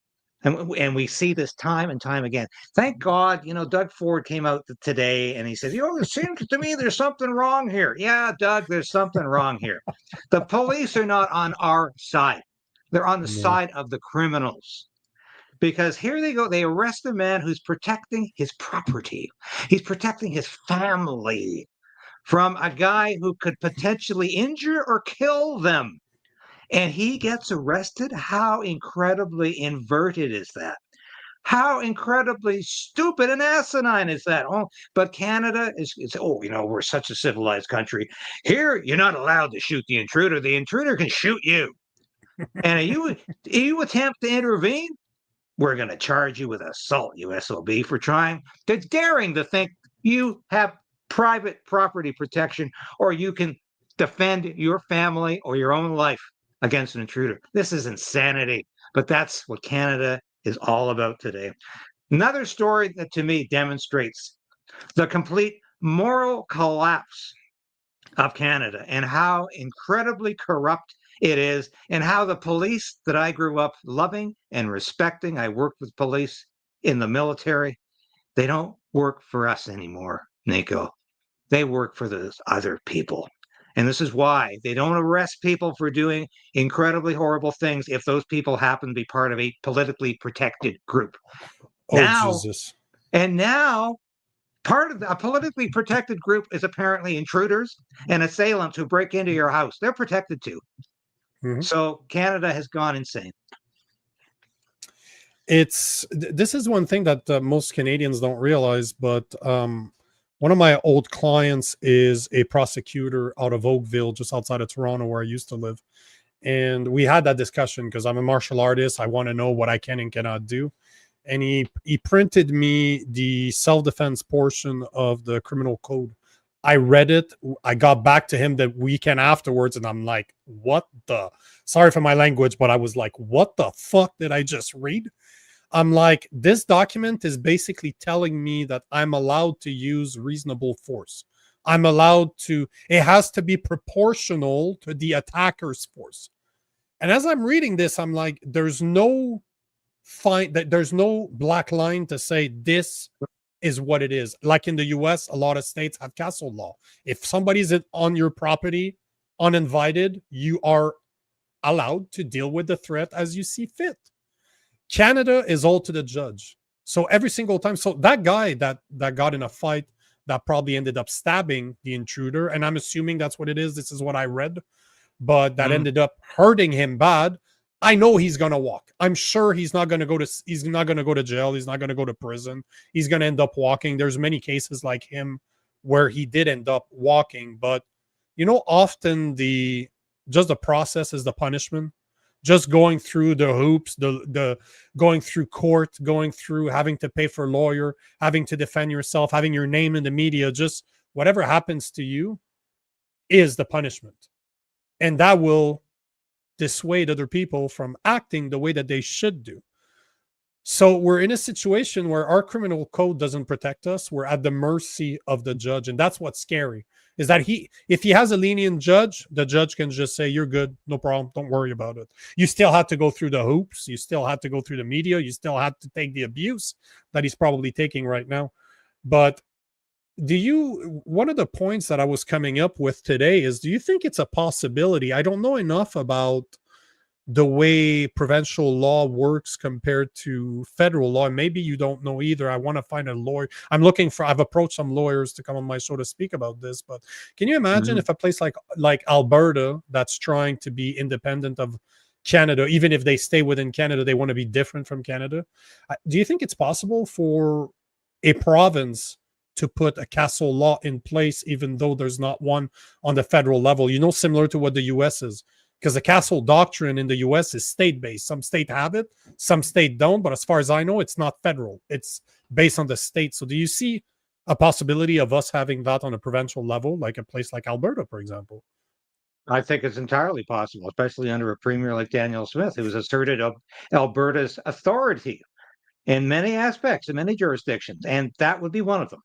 And we see this time and time again. Thank God, Doug Ford came out today and he said, it seems to me there's something wrong here. Yeah, Doug, there's something wrong here. The police are not on our side. They're on the side of the criminals. Because here they go, they arrest a man who's protecting his property. He's protecting his family from a guy who could potentially injure or kill them. And he gets arrested? How incredibly inverted is that? How incredibly stupid and asinine is that? Oh, but Canada is we're such a civilized country. Here, you're not allowed to shoot the intruder. The intruder can shoot you. And you attempt to intervene, we're going to charge you with assault, you SOB, for daring to think you have private property protection or you can defend your family or your own life against an intruder. This is insanity, but that's what Canada is all about today. Another story that to me demonstrates the complete moral collapse of Canada and how incredibly corrupt it is, and how the police that I grew up loving and respecting, I worked with police in the military, they don't work for us anymore, Nico. They work for those other people. And this is why they don't arrest people for doing incredibly horrible things if those people happen to be part of a politically protected group. Jesus. And now part of a politically protected group is apparently intruders and assailants who break into your house. They're protected too. Mm-hmm. So Canada has gone insane. This is one thing that most Canadians don't realize, but one of my old clients is a prosecutor out of Oakville, just outside of Toronto, where I used to live. And we had that discussion because I'm a martial artist. I want to know what I can and cannot do. And he printed me the self-defense portion of the criminal code. I read it. I got back to him the weekend afterwards, and I'm like, sorry for my language, but I was like, what the fuck did I just read? I'm like, this document is basically telling me that I'm allowed to use reasonable force. I'm allowed to, it has to be proportional to the attacker's force. And as I'm reading this, I'm like, there's no black line to say this is what it is. Like in the US, a lot of states have castle law. If somebody's on your property uninvited, you are allowed to deal with the threat as you see fit. Canada is all to the judge. So every single time, so that guy that got in a fight that probably ended up stabbing the intruder, and I'm assuming that's what it is. This is what I read, but that ended up hurting him bad. I know he's gonna walk. I'm sure he's not gonna go to jail. He's not gonna go to prison. He's gonna end up walking. There's many cases like him where he did end up walking, but often the process is the punishment. Just going through the hoops, the going through court, going through having to pay for a lawyer, having to defend yourself, having your name in the media, just whatever happens to you is the punishment. And that will dissuade other people from acting the way that they should do. So we're in a situation where our criminal code doesn't protect us. We're at the mercy of the judge. And that's what's scary, is that if he has a lenient judge, the judge can just say, you're good, no problem, don't worry about it. You still have to go through the hoops. You still have to go through the media. You still have to take the abuse that he's probably taking right now. But one of the points that I was coming up with today is, do you think it's a possibility? I don't know enough about the way provincial law works compared to federal law. Maybe you don't know either. I want to find a lawyer. I've approached some lawyers to come on my show to speak about this, but can you imagine if a place like Alberta, that's trying to be independent of Canada, even if they stay within Canada, they want to be different from Canada? Do you think it's possible for a province to put a castle law in place, even though there's not one on the federal level, similar to what the US is? Because the castle doctrine in the US is state-based. Some state have it, some state don't. But as far as I know, it's not federal. It's based on the state. So do you see a possibility of us having that on a provincial level, like a place like Alberta, for example? I think it's entirely possible, especially under a premier like Daniel Smith, who has asserted Alberta's authority in many aspects, in many jurisdictions, and that would be one of them.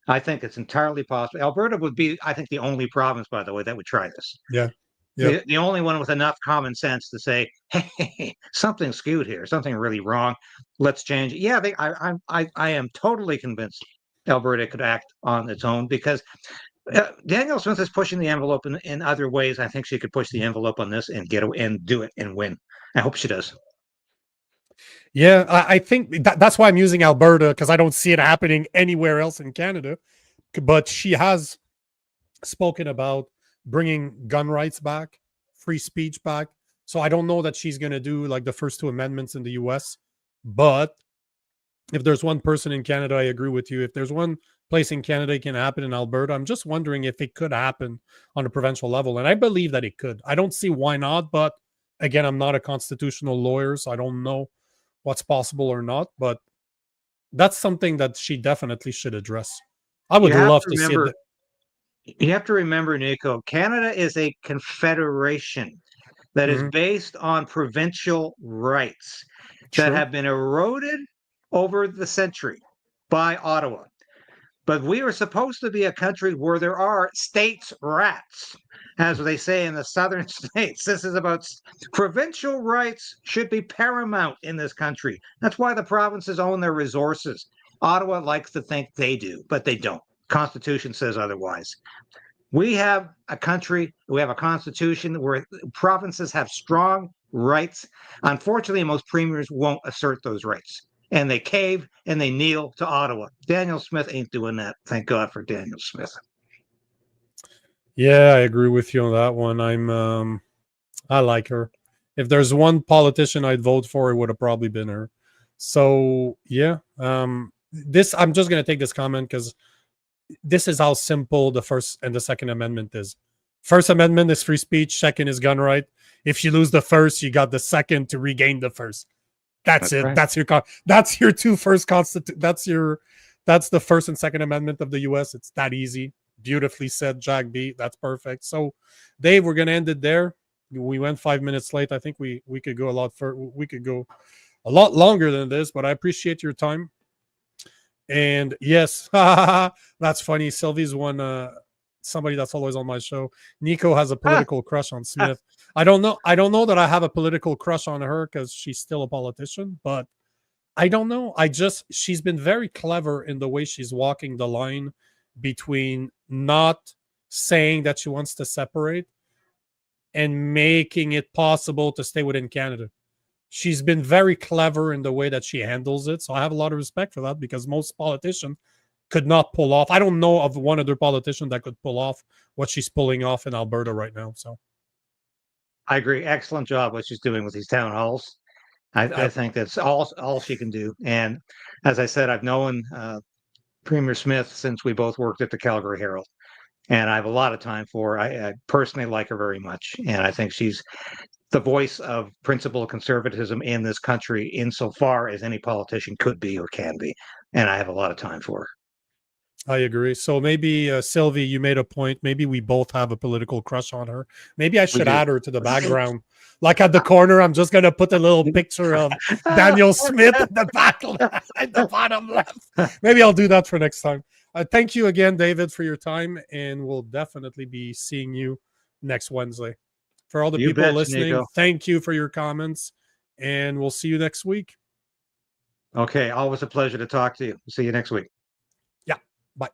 I think it's entirely possible. Alberta would be, I think, the only province, by the way, that would try this. Yeah. Yep. The only one with enough common sense to say, "Hey, something's skewed here, something really wrong. Let's change it." Yeah, I am totally convinced Alberta could act on its own, because Daniel Smith is pushing the envelope in other ways. I think she could push the envelope on this and do it and win. I hope she does. Yeah, I think that's why I'm using Alberta, because I don't see it happening anywhere else in Canada. But she has spoken about bringing gun rights back, free speech back. So I don't know that she's going to do like the first two amendments in the US. But if there's one person in Canada, I agree with you. If there's one place in Canada it can happen, in Alberta, I'm just wondering if it could happen on a provincial level. And I believe that it could. I don't see why not. But again, I'm not a constitutional lawyer, so I don't know what's possible or not. But that's something that she definitely should address. I would love to see it. You have to remember, Nico, Canada is a confederation that is based on provincial rights that have been eroded over the century by Ottawa. But we are supposed to be a country where there are states' rats, as they say in the southern states. This is about provincial rights should be paramount in this country. That's why the provinces own their resources. Ottawa likes to think they do, but they don't. Constitution says otherwise. We have a country, we have a constitution where provinces have strong rights. Unfortunately, most premiers won't assert those rights, and they cave and they kneel to Ottawa. Daniel Smith ain't doing that. Thank God for Daniel Smith. Yeah, I agree with you on that one. I like her. If there's one politician I'd vote for, it would have probably been her. So yeah, I'm just gonna take this comment because this is how simple the First and the Second Amendment is. First Amendment is free speech. Second is gun right. If you lose the first, you got the second to regain the first. That's it. Right. That's your two first constitution. That's the First and Second Amendment of the U.S. It's that easy. Beautifully said, Jack B. That's perfect. So, Dave, we're gonna end it there. We went 5 minutes late. I think we could go a lot further. We could go a lot longer than this, but I appreciate your time. And yes, that's funny. Sylvie's one somebody that's always on my show. Nico has a political crush on Smith. I don't know that I have a political crush on her because she's still a politician, but I don't know. She's been very clever in the way she's walking the line between not saying that she wants to separate and making it possible to stay within Canada. She's been very clever in the way that she handles it. So I have a lot of respect for that, because most politicians could not pull off. I don't know of one other politician that could pull off what she's pulling off in Alberta right now. So I agree. Excellent job what she's doing with these town halls. I yep. think that's all she can do. And as I said, I've known Premier Smith since we both worked at the Calgary Herald, and I have a lot of time for her. I personally like her very much, and I think she's the voice of principled conservatism in this country insofar as any politician could be or can be. And I have a lot of time for her. I agree. So maybe, Sylvie, you made a point. Maybe we both have a political crush on her. Maybe I should add her to the background. Like at the corner, I'm just going to put a little picture of Daniel Smith at the back, at the bottom left. Maybe I'll do that for next time. Thank you again, David, for your time. And we'll definitely be seeing you next Wednesday. For all the You people betcha, listening, Nico. thank you for your comments. And we'll see you next week. Okay. Always a pleasure to talk to you. See you next week. Yeah. Bye.